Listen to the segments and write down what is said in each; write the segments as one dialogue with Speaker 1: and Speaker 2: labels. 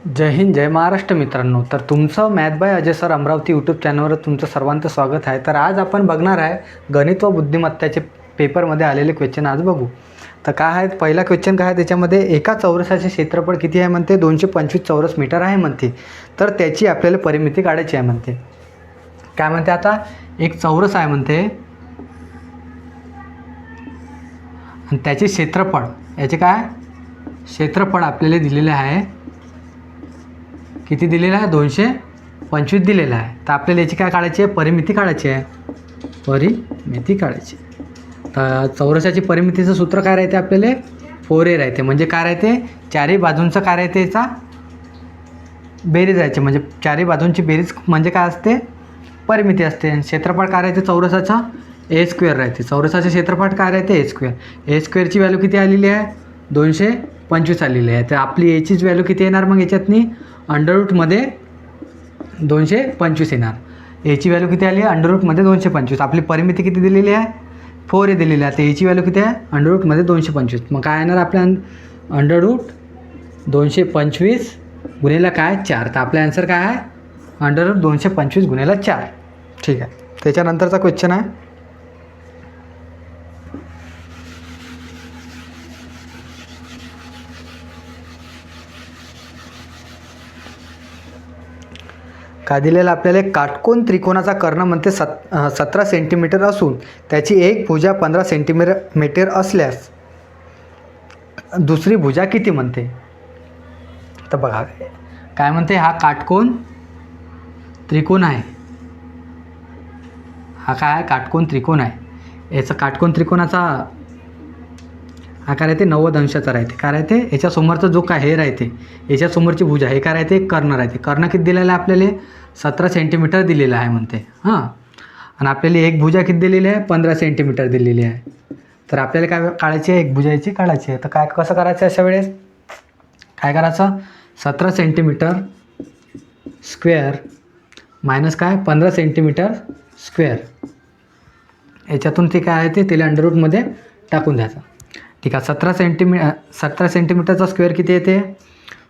Speaker 1: जय हिंद जय महाराष्ट्र मित्रांनो. तर तुमचं math by Ajay sir Amravati YouTube चॅनलवर तुमचं सर्वांचं स्वागत आहे. तर आज आपण बघणार आहे गणित व बुद्धिमत्ताचे पेपरमध्ये आलेले क्वेश्चन आज बघू. तर काय आहे पहिला क्वेश्चन काय आहे त्याच्यामध्ये एका चौरसाचे क्षेत्रफळ किती आहे म्हणते 225 चौरस मीटर आहे म्हणते. तर त्याची आपल्याला परिमिती काढायची आहे म्हणते. काय म्हणते आता एक चौरस आहे म्हणते आणि त्याचे क्षेत्रफळ याचे काय क्षेत्रफळ आपल्याला दिलेले आहे किती दिलेलं आहे 225 दिलेलं आहे. तर आपल्याला याची काय काढायची आहे परिमिती काढायची आहे परिमिती काढायची. तर चौरसाची परिमितीचं सूत्र काय राहते आपल्याला 4a राहते. म्हणजे काय राहते चारही बाजूंचं काय राहते याचा बेरीज राहायची. म्हणजे चारही बाजूंची बेरीज म्हणजे काय असते परिमिती असते. क्षेत्रफळ काय राहते चौरसाचा a² राहते. चौरसाचे क्षेत्रफळ काय राहते a². a² व्हॅल्यू किती आलेली आहे 225 आलेली आहे. तर आपली याचीच व्हॅल्यू किती येणार मग याच्यातनी अंडररूटमध्ये 225 येणार. याची व्हॅल्यू किती आली आहे अंडररूटमध्ये 225. आपली परिमिती किती दिलेली आहे 4a दिलेली आहे. तर याची व्हॅल्यू किती आहे अंडररूटमध्ये 225. मग काय येणार आपल्या अंडररूट 225 गुणिले काय 4. तर आपला आन्सर काय आहे अंडररूट 225 गुणिले 4. ठीक आहे. त्याच्यानंतरचा क्वेश्चन आहे काय दिलेलं आपल्याला काटकोन त्रिकोणाचा कर्ण म्हणते 17 सेंटीमीटर असून त्याची एक भुजा 15 सेंटीमीटर असल्यास दुसरी भुजा किती म्हणते. तर बघा काय म्हणते हा काटकोन त्रिकोण आहे. हा काय आहे काटकोन त्रिकोण आहे. याचा काटकोन त्रिकोणाचा हा काय राहते 90 अंशाचा राहते. काय राहते याच्यासमोरचा जो काय हे राहते याच्यासमोरची भुजा हे काय राहते कर्ण राहते. कर्ण किती दिलेला आहे आपल्याला 17 सेंटीमीटर दिलेलं आहे म्हणते. हां आणि आपल्याला एक भुजा किती दिलेली आहे 15 सेंटीमीटर दिलेली आहे. तर आपल्याला काय काढायची आहे एक भुजा याची काढायची आहे. तर काय कसं करायचं अशा वेळेस काय करायचं 17 सेंटीमीटर स्क्वेअर मायनस काय 15 सेंटीमीटर स्क्वेअर याच्यातून ते काय आहे ते त्याला अंडररूटमध्ये टाकून द्यायचं. ठीक आहे 17 सेंटीमीटरचा स्क्वेअर किती येते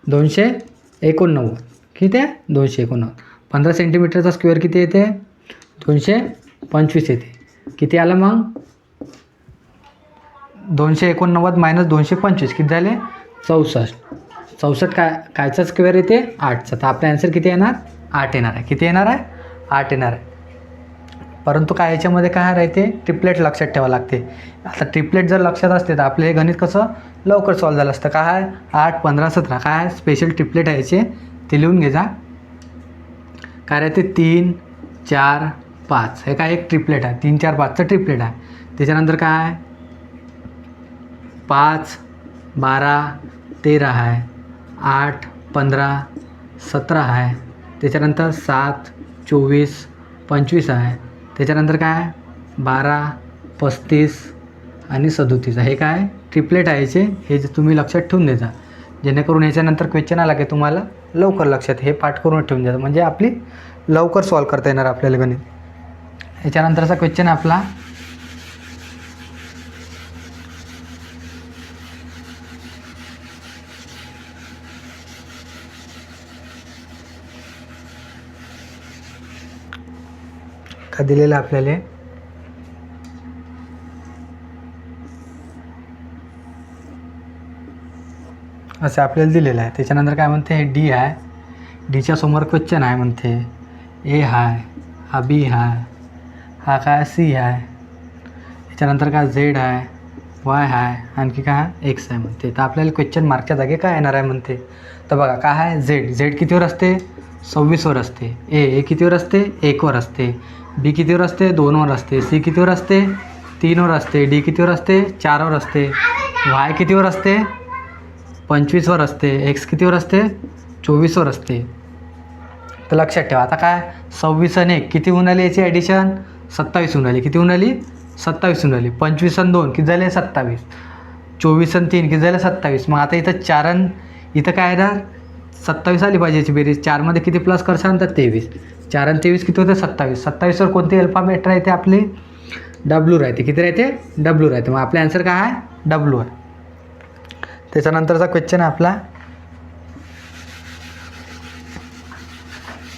Speaker 1: 289. किती आहे 289. 15 सेंटीमीटरचा स्क्वेअर किती येते 225 येते. किती आलं मग 289 मायनस 225 किती झाले 64. 64 कायचा स्क्वेअर येते 8चा. तर आपला आन्सर किती येणार 8 येणार आहे. किती येणार आहे 8 येणार आहे. परंतु काय याच्यामध्ये काय राहते ट्रिपलेट लक्षात ठेवावं लागते. आता ट्रिपलेट जर लक्षात असते तर आपले हे गणित कसं लवकर सॉल्व झालं असतं. काय आहे 8 15 17 काय आहे स्पेशल ट्रिपलेट आहे याचे ते लिहून घे जा. काय राहते 3 4 5 हे काय एक ट्रिपलेट आहे 3 4 5चं ट्रिपलेट आहे. त्याच्यानंतर काय आहे 5 12 13 आहे 8 15 17 आहे. त्याच्यानंतर 7 24 25 आहे. त्याच्यानंतर काय 12 35 आणि 37 हे काय ट्रिपलेट आहे याचे. हे जे तुम्ही लक्षात ठेवून द्यायचा जेणेकरून याच्यानंतर क्वेश्चन आला की तुम्हाला लवकर लक्षात हे पाठ करून ठेवून द्यायचं म्हणजे आपली लवकर सॉल्व करता येणार आपल्याला गणित. याच्यानंतरचा क्वेश्चन आपला का दिलेलं आपल्याला असं आपल्याला दिलेलं आहे. त्याच्यानंतर काय म्हणते हे डी आहे. डीच्या समोर क्वेश्चन आहे म्हणते ए आहे हा बी आहे हा काय सी आहे. त्याच्यानंतर काय झेड आहे वाय आहे आणखी काय एक्स आहे म्हणते. तर आपल्याला क्वेश्चन मार्कच्या जागी काय येणार आहे म्हणते. तर बघा काय आहे झेड कितीवर असते 26वर असते. ए कितीवर असते 1वर असते. बी कितीवर असते 2वर असते. सी कितीवर असते 3वर असते. डी कितीवर असते 4वर असते. वाय कितीवर असते 25वर असते. एक्स कितीवर असते 24वर असते. तर लक्षात ठेवा आता काय 26 आणि 1 किती होऊन आली याची ॲडिशन 27 होऊन आली. किती होऊन आली 27 होऊन आली. 25 आणि 2 किती झाले 27. 24 आणि 3 किती झाले 27. मग आता इथं 4 आणि इथं काय येणार 27 आली पाहिजे याची बेरीज. 4मध्ये किती प्लस करशाल तर 23. 4 आणि 23 किती होते 27. 27वर कोणती अल्फाबेट राहते आपली डब्ल्यू राहते. किती राहते डब्ल्यू राहते. मग आपला आन्सर काय आहे डब्ल्यू आहे. त्याच्यानंतरचा क्वेश्चन आहे आपला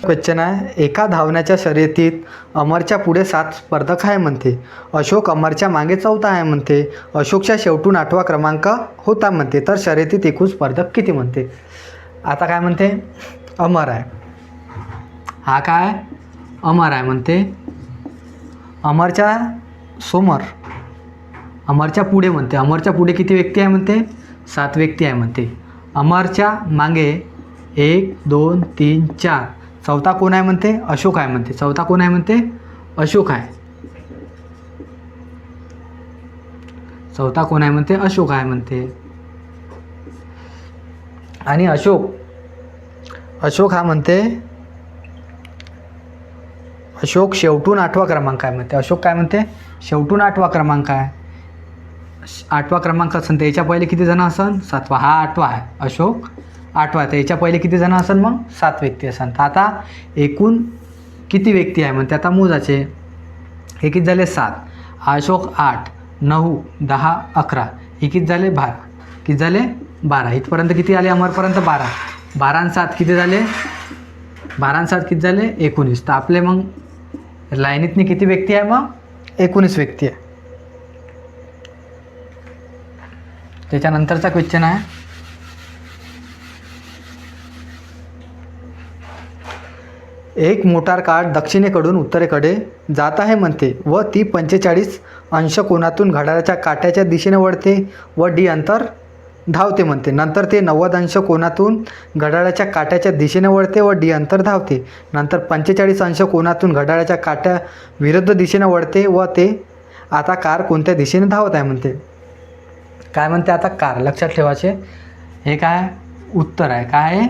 Speaker 1: क्वेश्चन आहे, एका धावण्याच्या शर्यतीत अमरच्या पुढे 7 स्पर्धक आहे म्हणते. अशोक अमरच्या मागे 4था आहे म्हणते. अशोकच्या शेवटून 8वा क्रमांक होता म्हणते. तर शर्यतीत एकूण स्पर्धक किती म्हणते. आता काय म्हणते, अमर आहे, हा काय अमर आहे म्हणते. अमरच्या समोर, अमरच्या पुढे म्हणते, अमरच्या पुढे किती व्यक्ती आहे म्हणते, 7 व्यक्ती आहे म्हणते. अमरच्या मागे 1 2 3 4, 4था कोण आहे म्हणते, अशोक आहे म्हणते. 4था कोण आहे म्हणते, अशोक आहे. 4था कोण आहे म्हणते, अशोक आहे म्हणते. आणि अशोक हा म्हणते, अशोक शेवटून 8वा क्रमांक आहे म्हणते. अशोक काय म्हणते, शेवटून 8वा क्रमांक आहे. 8वा क्रमांक असेल तर याच्या पहिले किती जण असन, 7वा. हा 8वा आहे, अशोक 8वा. तर याच्या पहिले किती जण असन, मग 7 व्यक्ती असन. तर आता एकूण किती व्यक्ती आहे म्हणते, आता मोजायचे. हे किती झाले, 7. अशोक 8 9 10 11, हे किती झाले, 12. किती झाले, 12. इथपर्यंत किती आले, अमरपर्यंत 12. 12 आणि 7 किती झाले, 12 आणि 7 किती झाले, 19. तर आपले मग लाईनीतनी किती व्यक्ती आहे, मग 19 व्यक्ती आहे. त्याच्यानंतरचा क्वेश्चन आहे, एक मोटार कार दक्षिणेकडून उत्तरेकडे जात आहे म्हणते व ती 45 अंश कोनातून घड्याळाच्या काट्याच्या दिशेने वळते व डी अंतर धावते म्हणते. नंतर ते 90 अंश कोनातून घड्याळाच्या काट्याच्या दिशेने वळते व डी अंतर धावते. नंतर 45 अंश कोनातून घड्याळाच्या काट्या विरुद्ध दिशेने वळते व ते आता कार कोणत्या दिशेने धावत आहे म्हणते. काय म्हणते, आता कार लक्षात ठेवायचे. हे काय उत्तर आहे, काय आहे,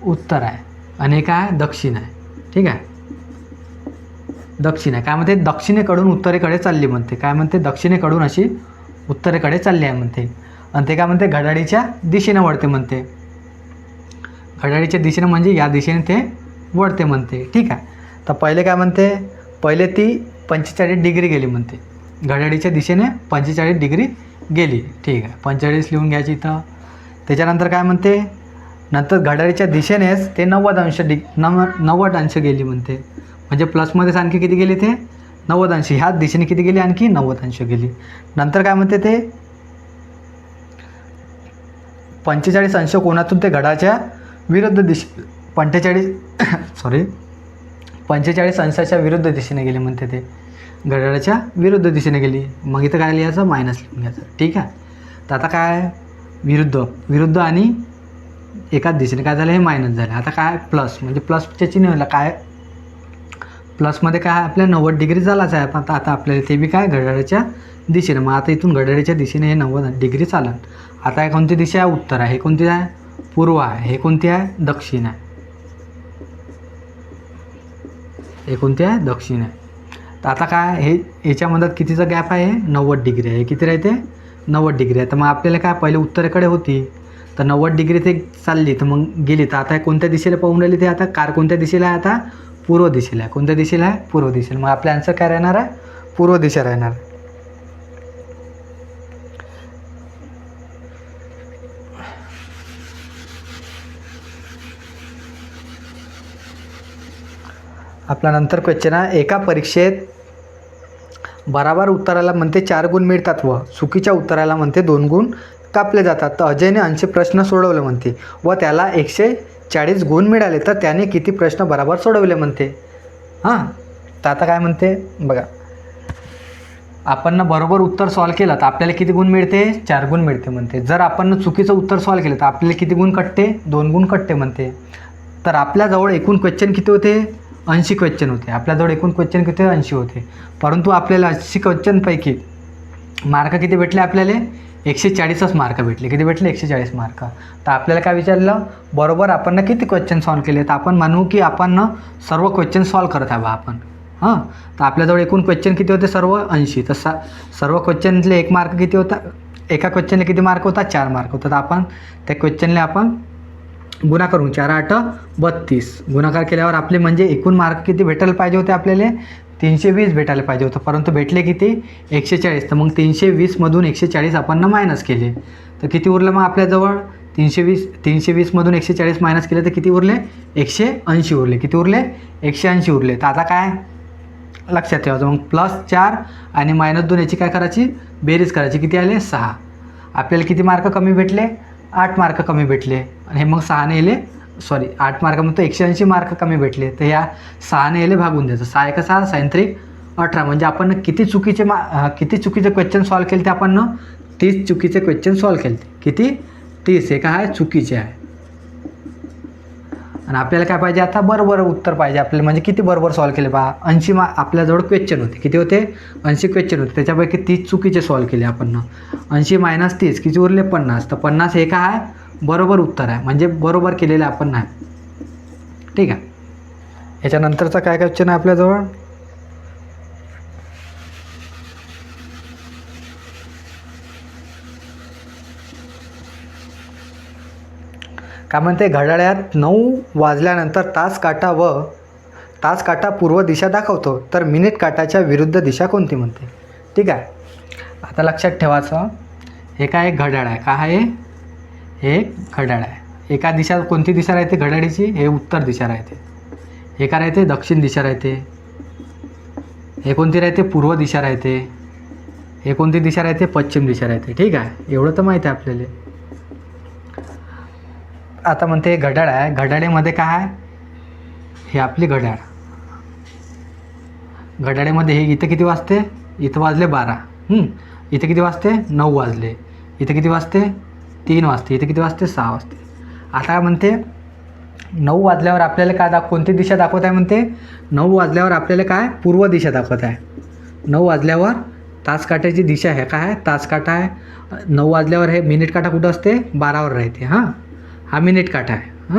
Speaker 1: उत्तर आहे. आणि हे काय दक्षिण आहे. ठीक आहे, दक्षिण आहे. काय म्हणते, दक्षिणेकडून उत्तरेकडे चालली म्हणते. काय म्हणते, दक्षिणेकडून अशी उत्तरेकडे चालली आहे म्हणते. आणि ते काय म्हणते, घड्याळीच्या दिशेने वळते म्हणते. घड्याळीच्या दिशेने म्हणजे या दिशेने ते वळते म्हणते. ठीक आहे. तर पहिले काय म्हणते, पहिले ती 45 डिग्री गेली म्हणते. घड्याळीच्या दिशेने 45 डिग्री गेली. ठीक आहे, 45 लिहून घ्यायची इथं. त्याच्यानंतर काय म्हणते, नंतर घड्याळीच्या दिशेनेच ते 90 अंश गेली म्हणते. म्हणजे प्लसमध्येच आणखी किती गेली, ते 90 अंश. ह्याच दिशेने किती गेली, आणखी 90 अंश गेली. नंतर काय म्हणते, ते 45 अंश कोनातून ते घड्याळाच्या विरुद्ध 45 अंशाच्या विरुद्ध दिशेने गेली म्हणते. ते घड्याळाच्या विरुद्ध दिशेने गेली. मग इथं काय लिहायचं, मायनस लिहून घ्यायचं. ठीक आहे. तर आता काय, विरुद्ध आणि एकाच दिशेने काय झालं, हे मायनस झालं. आता काय, प्लस म्हणजे प्लसच्या चिन्हाला काय, प्लसमध्ये काय आपल्या 90 डिग्री झालाच आहे. पण आता आपल्याला ते बी काय, घड्याळाच्या दिशेने. मग आता इथून घड्याळाच्या दिशेने हे 90 डिग्री चालन. आता हे कोणती दिशा आहे, उत्तर आहे. हे कोणती आहे, पूर्व आहे. हे कोणती आहे, दक्षिण आहे. हे कोणती आहे, दक्षिण आहे. तर आता काय, हे याच्यामध्ये कितीचा गॅप आहे, 90 डिग्री आहे. हे किती राहते, 90 डिग्री आहे. तर मग आपल्याला काय, पहिले उत्तरेकडे होती तर 90 डिग्री ते चालली, तर मग गेली. तर आता कोणत्या दिशेला पाहून राहिली, ते आता कार कोणत्या दिशेला आहे, आता पूर्व दिशेला आहे. कोणत्या दिशेला आहे, पूर्व दिशेला. मग आपला आन्सर काय राहणार आहे, पूर्व दिशा राहणार. आपला नंतर क्वेश्चन आहे, एका परीक्षेत बराबर उत्तराला म्हणते 4 गुण मिळतात व चुकीच्या उत्तराला म्हणते 2 गुण कापले जातात. तर अजयने 80 प्रश्न सोडवले म्हणते व त्याला 140 गुण मिळाले. तर त्याने किती प्रश्न बराबर सोडवले म्हणते. हां, तर आता काय म्हणते बघा, आपण बरोबर उत्तर सॉल्व केलं तर आपल्याला किती गुण मिळते, 4 गुण मिळते म्हणते. जर आपण चुकीचं उत्तर सॉल्व केलं तर आपल्याला किती गुण कटते, 2 गुण कटते म्हणते. तर आपल्याजवळ एकूण क्वेश्चन किती होते, 80 क्वेश्चन होते. आपल्याजवळ एकूण क्वेश्चन किती, 80 होते. परंतु आपल्याला 80 क्वेश्चनपैकी मार्क किती भेटले, आपल्याला 140च मार्क भेटले. किती भेटले, 140 मार्क. तर आपल्याला काय विचारलं, बरोबर आपण किती क्वेश्चन सॉल्व केले. तर आपण म्हणू की आपण सर्व क्वेश्चन सॉल्व करत आहे बा आपण. हां, तर आपल्याजवळ एकूण क्वेश्चन किती होते, सर्व 80. तर सर्व क्वेश्चनले 1 मार्क किती होता, एका क्वेश्चनला किती मार्क होता, 4 मार्क होता. तर आपण त्या क्वेश्चनला आपण गुणाकार करून 4 8 32 गुणाकार केल्यावर आपले म्हणजे एकूण मार्क किती भेटायला पाहिजे होते, आपल्याला 320 भेटायला पाहिजे होतं. परंतु भेटले किती, 140. तर मग 320मधून 140 आपण मायनस केले तर किती उरलं मग आपल्याजवळ, 320मधून 140 मायनस केले तर किती उरले? 180 उरले. किती उरले? 180 उरले. तर आता काय लक्षात ठेवायचं, मग +4 आणि -2 याची काय करायची? बेरीज करायची. किती आले? 6. आपल्याला किती मार्क कमी भेटले? 8 मार्क कमी भेटले. आणि हे मग 6ने येले 8 मार्कामध्ये 180 मार्क कमी भेटले. तर ह्या 6ने येले भागून द्यायचं. 6 × 6 = 18. म्हणजे आपण किती चुकीचे क्वेश्चन सॉल्व केले ते आपण 30 चुकीचे क्वेश्चन सॉल्व केले. किती? 30. हे काय चुकीचे आहे. आणि आपल्याला काय पाहिजे आता? बरोबर उत्तर पाहिजे आपल्याला. म्हणजे किती बरोबर सॉल्व केले पहा. 80 आपल्याजवळ क्वेश्चन होते. किती होते? 80 क्वेश्चन होते. त्याच्यापैकी 30 चुकीचे सॉल्व केले आपण. 80 - 30 किती उरले? 50. तर 50 हे काय आहे? बरोबर उत्तर आहे. म्हणजे बरोबर केलेलं आपण नाही. ठीक आहे. याच्यानंतरचा काय क्वेश्चन आहे आपल्याजवळ? काय म्हणते? घड्याळात 9 वाजल्यानंतर तास काटा पूर्व दिशा दाखवतो, तर मिनिट काटाच्या विरुद्ध दिशा कोणती म्हणते? ठीक आहे. आता लक्षात ठेवायचं, हे काय एक घड्याळ आहे. काय आहे? हे एक घड्याळ आहे. एका दिशा कोणती दिशा राहते घड्याळीची? हे उत्तर दिशा राहते. हे काय राहते? दक्षिण दिशा राहते. हे कोणती राहते? पूर्व दिशा राहते. हे कोणती दिशा राहते? पश्चिम दिशा राहते. ठीक आहे. एवढं तर माहिती आहे आपल्याला. आता म्हणते हे घड्याळ आहे. घड्याळीमध्ये काय आहे? हे आपली घड्याळ. घड्याळीमध्ये हे इथं किती वाजते? इथं वाजले 12. इथे किती वाजते? 9 वाजले. इथे किती वाजते? 3 वाजते. इथे किती वाजते? 6 वाजते. आता म्हणते 9 वाजल्यावर आपल्याला काय कोणती दिशा दाखवत आहे म्हणते? 9 वाजल्यावर आपल्याला काय? पूर्व दिशा दाखवत आहे. 9 वाजल्यावर तास काट्याची दिशा आहे. काय आहे? तास काटा आहे. 9 वाजल्यावर हे मिनिट काटा कुठं असते? 12वर राहते. हा मिनिट काटा आहे.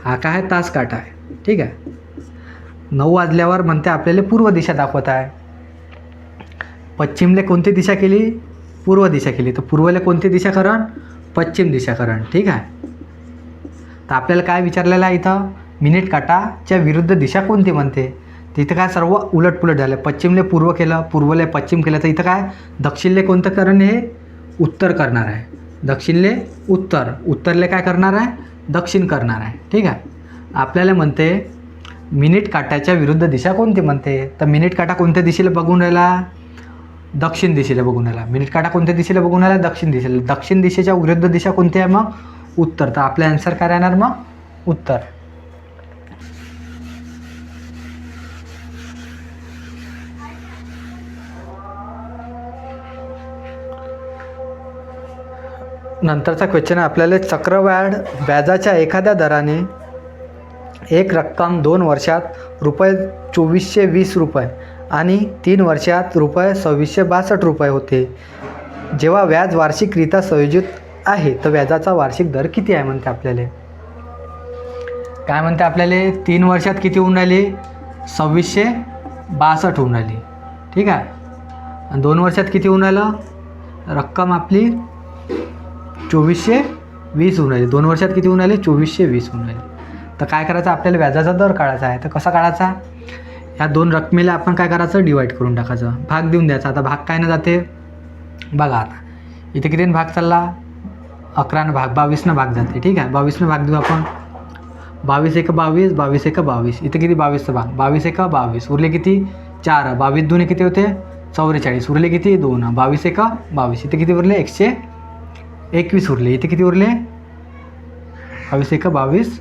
Speaker 1: हा काय आहे? तास काटा आहे. ठीक आहे. 9 वाजल्यावर म्हणते आपल्याला पूर्व दिशा दाखवत आहे. पश्चिमले कोणती दिशा केली? पूर्व दिशा केली. तर पूर्वेला कोणती दिशा करण? पश्चिम दिशा करण. ठीक आहे. तर आपल्याला काय विचारलेलं आहे इथं? मिनिट काटाच्या विरुद्ध दिशा कोणती म्हणते? तिथं काय सर्व उलटपुलट झालं. पश्चिमले पूर्व केलं, पूर्वले पश्चिम केलं. तर इथं काय? दक्षिणले कोणतं करण? हे उत्तर करणार आहे. दक्षिणले उत्तर, उत्तरले काय करणार आहे? दक्षिण करणार आहे. ठीक आहे. आपल्याला म्हणते मिनिट काट्याच्या विरुद्ध दिशा कोणती म्हणते? तर मिनिट काटा कोणत्या दिशेला बघून राहिला? दक्षिण दिशेला बघून राहिला. मिनिट काटा कोणत्या दिशेला बघून राहिला? दक्षिण दिशेला. दक्षिण दिशेच्या विरुद्ध दिशा कोणती आहे मग? उत्तर. तर आपला आन्सर काय राहणार मग? उत्तर. नंतरचा क्वेश्चन आहे आपल्याला, चक्रवाढ व्याजाच्या एखाद्या दराने एक रक्कम 2 वर्षात ₹2420 आणि 3 वर्षात ₹2662 होते. जेव्हा व्याज वार्षिकरित्या संयोजित आहे तर व्याजाचा वार्षिक दर किती आहे म्हणते आपल्याला? काय म्हणते आपल्याला? 3 वर्षात किती होऊन राहिली? 2662 होऊन राहिली. ठीक आहे. आणि 2 वर्षात किती होऊन राहिलं? रक्कम आपली 2420 होऊन राहिली. 2 वर्षात किती होऊन राहिली? 2420 होऊन राहिली. तर काय करायचं? आपल्याला व्याजाचा दर काढायचा आहे. तर कसा काढायचा? ह्या 2 रकमेला आपण काय करायचं? डिवाईड करून टाकायचं. भाग देऊन द्यायचा. आता भाग काय न जाते? बघा आता इथे किती भाग चालला? 11 भाग 22 भाग जाते. ठीक आहे. 22 भाग देऊ आपण. 22 एक 22, 22 एक 22. इथे किती? 22 भाग. 22 एक 22. उरले किती? 4. 22 2 किती होते? 44. उरले किती? 2. 22 एक 22. इथे किती उरले? 121 उरले. इथे किती उरले? 22 एक 22,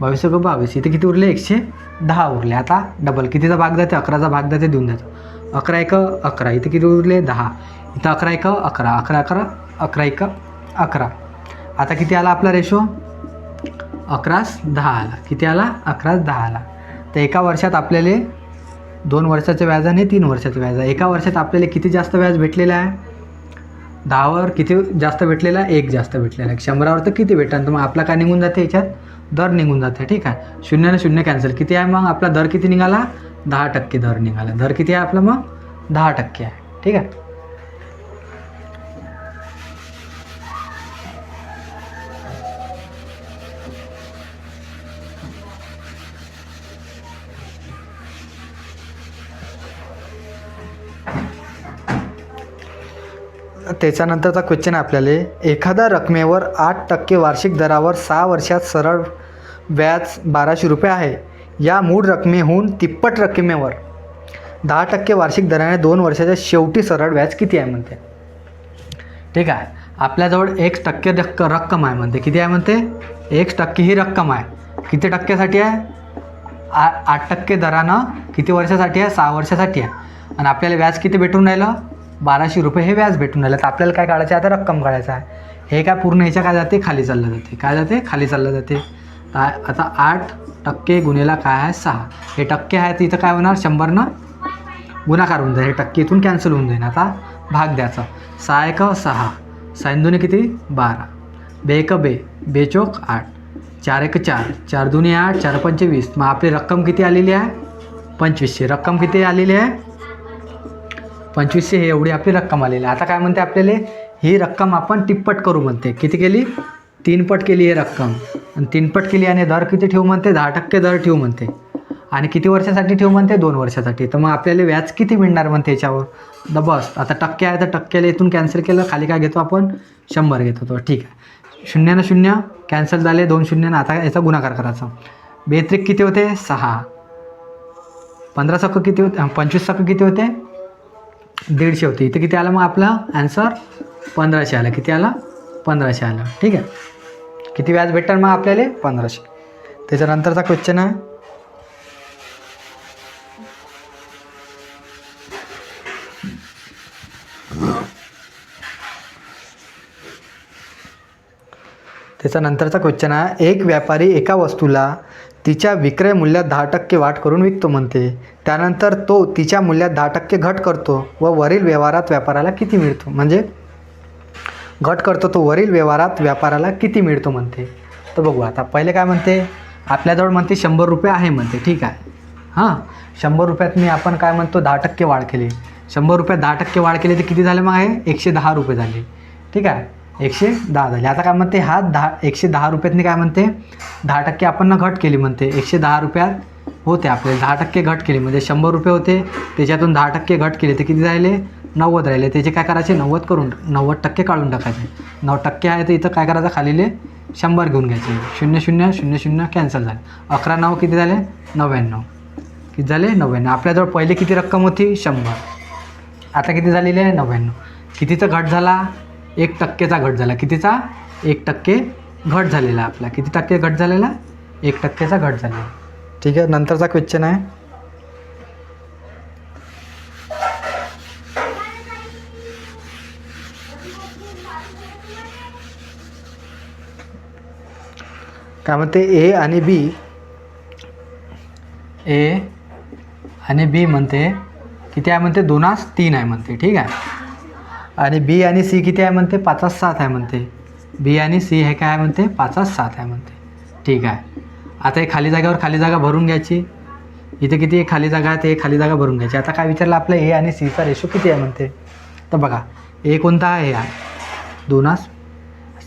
Speaker 1: 22 एक 22. इथे किती उरले? 110 उरले. आता डबल कितीचा भाग जाते? 11चा भाग जाते. देऊन द्यायचा. 11 एक 11. इथे किती उरले? 10. इथं 11 एक 11, 11 11, 11 एक 11. आता किती आला आपला रेशो? 11:10 आला. किती आला? 11:10 आला. तर एका वर्षात आपल्याला 2 वर्षाचं व्याज आणि 3 वर्षाचं व्याज आहे. एका वर्षात आपल्याला किती जास्त व्याज भेटलेलं आहे? 10वर किती जास्त भेटलेला आहे? 1 जास्त भेटलेला आहे. 100वर तर किती भेटणार? तर मग आपला काय निघून जाते? याच्यात दर निघून जाते. ठीक आहे. 0 ने 0 कॅन्सल. किती आहे मग आपला दर? किती निघाला? 10% दर निघाला. दर किती आहे आपला मग? 10% आहे. ठीक आहे. त्याच्यानंतरचा क्वेश्चन आहे आपल्याला, एखाद्या रकमेवर 8% वार्षिक दरावर 6 वर्षात सरळ व्याज 1200 रुपये आहे. या मूळ रकमेहून तिप्पट रकमेवर 10% वार्षिक दराने 2 वर्षाच्या शेवटी सरळ व्याज किती आहे म्हणते. ठीक आहे, आपल्याजवळ 1% रक्कम आहे म्हणते. किती आहे म्हणते? 1% ही रक्कम आहे. किती टक्क्यासाठी आहे? 8% दरानं किती वर्षासाठी आहे? 6 वर्षासाठी आहे. आणि आपल्याला व्याज किती भेटून राहिलं? 1200 रुपये हे व्याज भेटून राहिलं. तर आपल्याला काय काढायचं आहे? आता रक्कम काढायचं आहे. हे काय पूर्ण ह्याच्या काय जाते? खाली चाललं जाते. काय जाते? खाली चाललं जाते. आता 8% गुणेला काय आहे? 6. हे टक्के आहे तर इथं काय होणार? 100नं गुणाकार होऊन जाईल. हे टक्के इथून कॅन्सल होऊन जाईल. आता भाग द्यायचा. 6 एक 6, 6 दुने किती? 12, 2 एक 2, 2 चौक 8, 4 एक 4, 4 दुने 8, 4 पंचे 20. मग आपली रक्कम किती आलेली आहे? 2500. रक्कम किती आलेली आहे? 2500 हे एवढी आपली रक्कम आलेली आहे. आता काय म्हणते आपल्याला? ही रक्कम आपण तिप्पट करू म्हणते. किती केली? 3 पट केली ही रक्कम. आणि 3 पट केली आणि दर किती ठेवू म्हणते? 10% दर ठेवू म्हणते. आणि किती वर्षासाठी ठेवू म्हणते? 2 वर्षासाठी. तर मग आपल्याला व्याज किती मिळणार म्हणते याच्यावर? तर बस आता टक्के आहे तर टक्क्याला इथून कॅन्सल केलं. खाली काय घेतो आपण? 100 घेतो. तो ठीक आहे. 0 न 0 कॅन्सल झाले. 2 शून्यानं आता याचा गुणाकार करायचा. 2 त्रिक किती होते? 6. 15 सक्क किती होते? 25 सक्क किती होते? 150 होते. इथे किती आलं मग आपलं ॲन्सर? 1500 आलं. किती आलं? 1500 आलं. ठीक आहे. किती व्याज भेटणार मग आपल्याला? 1500. त्याच्यानंतरचा क्वेश्चन आहे, त्याच्यानंतरचा क्वेश्चन आहे, एक व्यापारी एका वस्तूला तिच्या विक्रय मूल्यात 10% वाढ करून विकतो म्हणते. त्यानंतर तो तिच्या मूल्यात 10% घट करतो व वरील व्यवहारात व्यापाराला किती मिळतो? म्हणजे घट करतो तो वरील व्यवहारात व्यापाराला किती मिळतो म्हणते. तर बघू आता पहिले काय म्हणते? आपल्याजवळ म्हणते 100 रुपये आहे म्हणते. ठीक आहे. हां, 100 रुपयात मी आपण काय म्हणतो? 10% वाढ केली. 100 रुपयात 10% वाढ केली तर किती झाले मग आहे? 110 रुपये झाले. ठीक आहे, 110 झाले. आता काय म्हणते? हा 110 रुपयातनी काय म्हणते? 10% आपण ना घट केली म्हणते. 110 रुपयात होते आपल्याला 10% घट केली म्हणजे 100 रुपये होते. त्याच्यातून 10% घट केले तर किती राहिले? 90 राहिले. त्याचे काय करायचे? 90% काढून टाकायचे. 9% आहे तर इथं काय करायचं? खालीले 100 घेऊन घ्यायचे. 0 0 0 0 कॅन्सल झाले. 11 9 किती झाले? 99. किती झाले? 99. आपल्याजवळ पहिले किती रक्कम होती? 100. आता किती झालेली आहे? 99. कितीचा घट झाला? 1%चा घट झाला. कितीचा? 1% घट झालेला आपला. किती टक्के घट झालेला? 1%चा घट झालेला. ठीक आहे. नंतरचा क्वेश्चन आहे, काय म्हणते? ए आणि बी म्हणते किती आहे म्हणते? 2-3 आहे म्हणते. ठीक आहे. आणि बी आणि सी किती आहे म्हणते? 5-7 आहे म्हणते. बी आणि सी हे काय आहे म्हणते? 5-7 आहे म्हणते. ठीक आहे. आता हे खाली जागेवर खाली जागा भरून घ्यायची. इथे किती खाली जागा आहे ते खाली जागा भरून घ्यायची. आता काय विचारलं आपलं? ए आणि सीचा रेशो किती आहे म्हणते. तर बघा, ए कोणता आहे? हे आहे 2,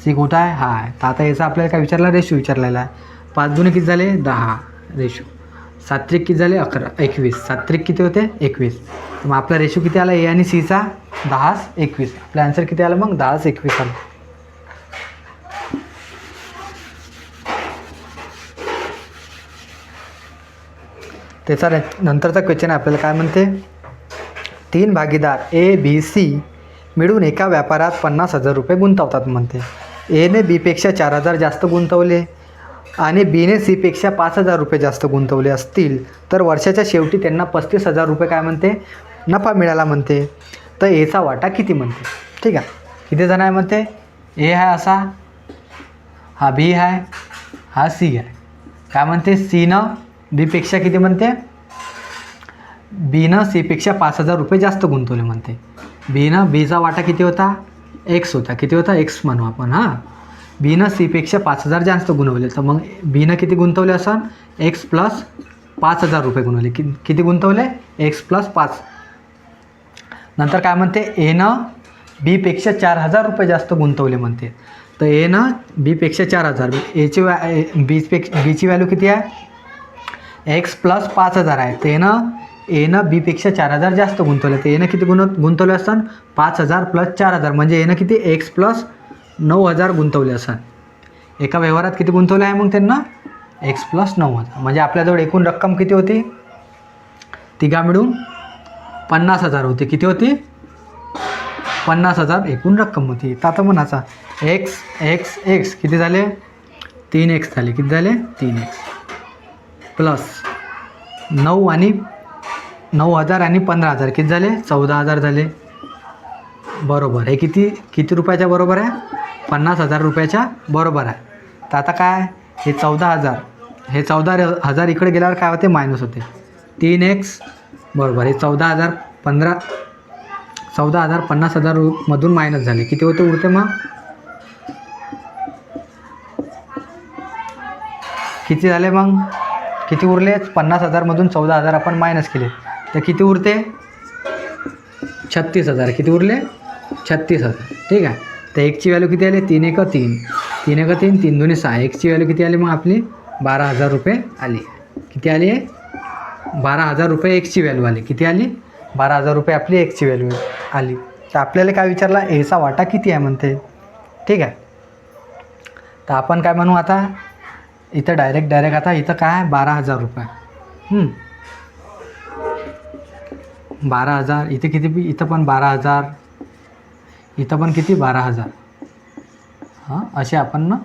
Speaker 1: सी कुठं आहे? हा आहे. तर आता याचा आपल्याला काय विचारला? रेशो विचारलेला आहे. 5 दुने किती झाले? 10 रेशो. 7 त्रिक किती झाले? 11 21. 7 त्रिक किती होते? 21. तर मग आपला रेशो किती आला? ए आणि सीचा 10-21. आपला आन्सर किती आला मग? 10-21 आला. त्याचा नंतरचा क्वेश्चन आपल्याला काय म्हणते? 3 भागीदार ए बी सी मिळून एका व्यापारात 50,000 रुपये गुंतवतात म्हणते. एने बीपेक्षा 4,000 जास्त गुंतवले आणि बीने सीपेक्षा 5,000 रुपये जास्त गुंतवले असतील तर वर्षाच्या शेवटी त्यांना 35,000 रुपये काय म्हणते? नफा मिळाला म्हणते. तर एचा वाटा किती म्हणते. ठीक आहे. किती जण आहे म्हणते? ए आहे असा, हा बी आहे, हा सी आहे. काय म्हणते? सीनं बीपेक्षा किती म्हणते? बीनं सीपेक्षा 5,000 रुपये जास्त गुंतवले म्हणते. बीनं बीचा वाटा किती होता? एक्स होता. किती होता? एक्स म्हणू आपण. हां, बीनं सीपेक्षा 5,000 जास्त गुंतवले. तर मग बीनं किती गुंतवले असं? एक्स प्लस 5,000 रुपये गुंतवले. किती गुंतवले? X plus 5. नंतर काय म्हणते? एनं बीपेक्षा 4,000 रुपये जास्त गुंतवले म्हणते. तर एनं बीपेक्षा 4,000. बीची व्हॅल्यू किती आहे? एक्स प्लस 5,000 आहे. तर एनं एनं बीपेक्षा 4000 जास्त गुंतवले, तर एनं किती गुंतवले असतात 5000 प्लस 4000, म्हणजे एनं किती एक्स प्लस 9000 गुंतवले असतात. एका व्यवहारात किती गुंतवले आहे मग त्यांना एक्स प्लस 9000, म्हणजे आपल्याजवळ एकूण रक्कम किती होती, तिघा मिळून 50000 होती. किती होती 50000 एकूण रक्कम होती. तर आता म्हणाचा एक्स एक्स एक्स किती झाले 3x झाले. किती झाले 3x प्लस 9000 आणि 15000 किती झाले 14000 झाले. बरोबर, हे किती रुपयाच्या बरोबर आहे 50000 रुपयाच्या बरोबर आहे. तर आता काय हे 14000 इकडे गेल्यावर काय होते मायनस होते. 3x बरोबर हे 14000 50,000 मधून मायनस झाले. किती होते उरते मग किती झाले मग किती उरले 50,000 मधून 14000 आपण मायनस केले तर किती उरते 36000. किती उरले 36000. ठीक आहे. तर एकची व्हॅल्यू किती आली 3 1 3 3 1 3 3 2 6. एकची व्हॅल्यू किती आली मग आपली 12000 रुपये आली. किती आली 12000 रुपये एक्सची व्हॅल्यू आली. किती आली 12000 रुपये आपली एक्सची व्हॅल्यू आली. तर आपल्याला काय विचारला एचा वाटा किती आहे म्हणते. ठीक आहे. तर आपण काय म्हणू आता इथं डायरेक्ट आता इथं काय 12000 रुपये 12000. इथे किती इथं पण 12000 इथं पण किती 12000. हां असे आपण ना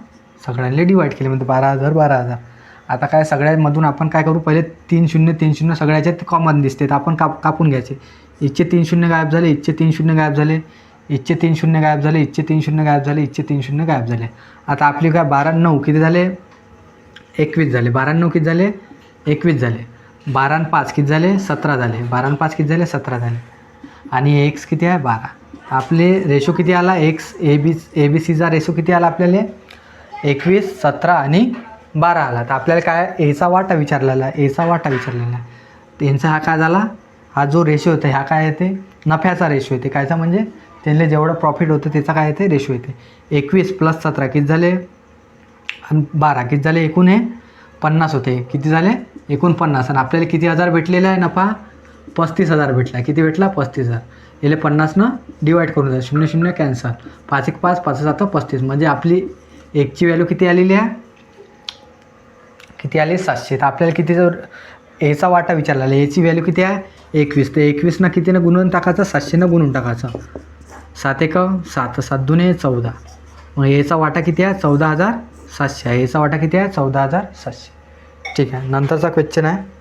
Speaker 1: सगळ्यांना डिवाईड केले म्हणजे 12000. आता काय सगळ्यांमधून आपण काय करू पहिले 3 0 सगळ्याच्यात कॉमन दिसते तर आपण कापून घ्यायचे. इथचे 3 0 गायब झाले, इथचे 3 0 गायब झाले, इथचे 3 0 गायब झाले, इथचे 3 0 गायब झाले, इथचे 3 0 गायब झाले. आता आपली काय 12 9 किती झाले 21 झाले. 12 9 किती झाले 21 झाले. 12 5 किती झाले 17 झाले. 12 5 किती झाले 17 झाले. आणि एक्स किती आहे 12. आपले रेशो किती आला एक्स ए बी सीचा रेशो किती आला आपल्याला 21 17 आणि 12 आला. तर आपल्याला काय एचा वाटा विचारलेला आहे. त्यांचा हा काय झाला हा जो रेशो होता हा काय येते नफ्याचा रेशो येते. कायचा म्हणजे त्यांना जेवढं प्रॉफिट होतं त्याचा काय येते रेशो येते. 21 प्लस 17 किती झाले आणि 12 किती झाले एकूण हे 50 होते. किती झाले एकूण 50. आणि आपल्याला किती हजार भेटलेला आहे नफा 35000 भेटला. किती भेटला 35000. याला 50नं डिवाईड करून द्या 0 0 कॅन्सल 5 1 5 5 7 35. म्हणजे आपली एकची व्हॅल्यू किती आलेली आहे किती आली 700. तर आपल्याला किती जर एचा वाटा विचारला एची व्हॅल्यू किती आहे 21. तर 21नं कितीनं गुणवून टाकायचं 700नं गुणून टाकायचं. 7 1 7 7 2 14. मग एचा वाटा किती आहे 14700 आहे. एचा वाटा किती आहे 14700. ठीक आहे. नंतरचा क्वेश्चन आहे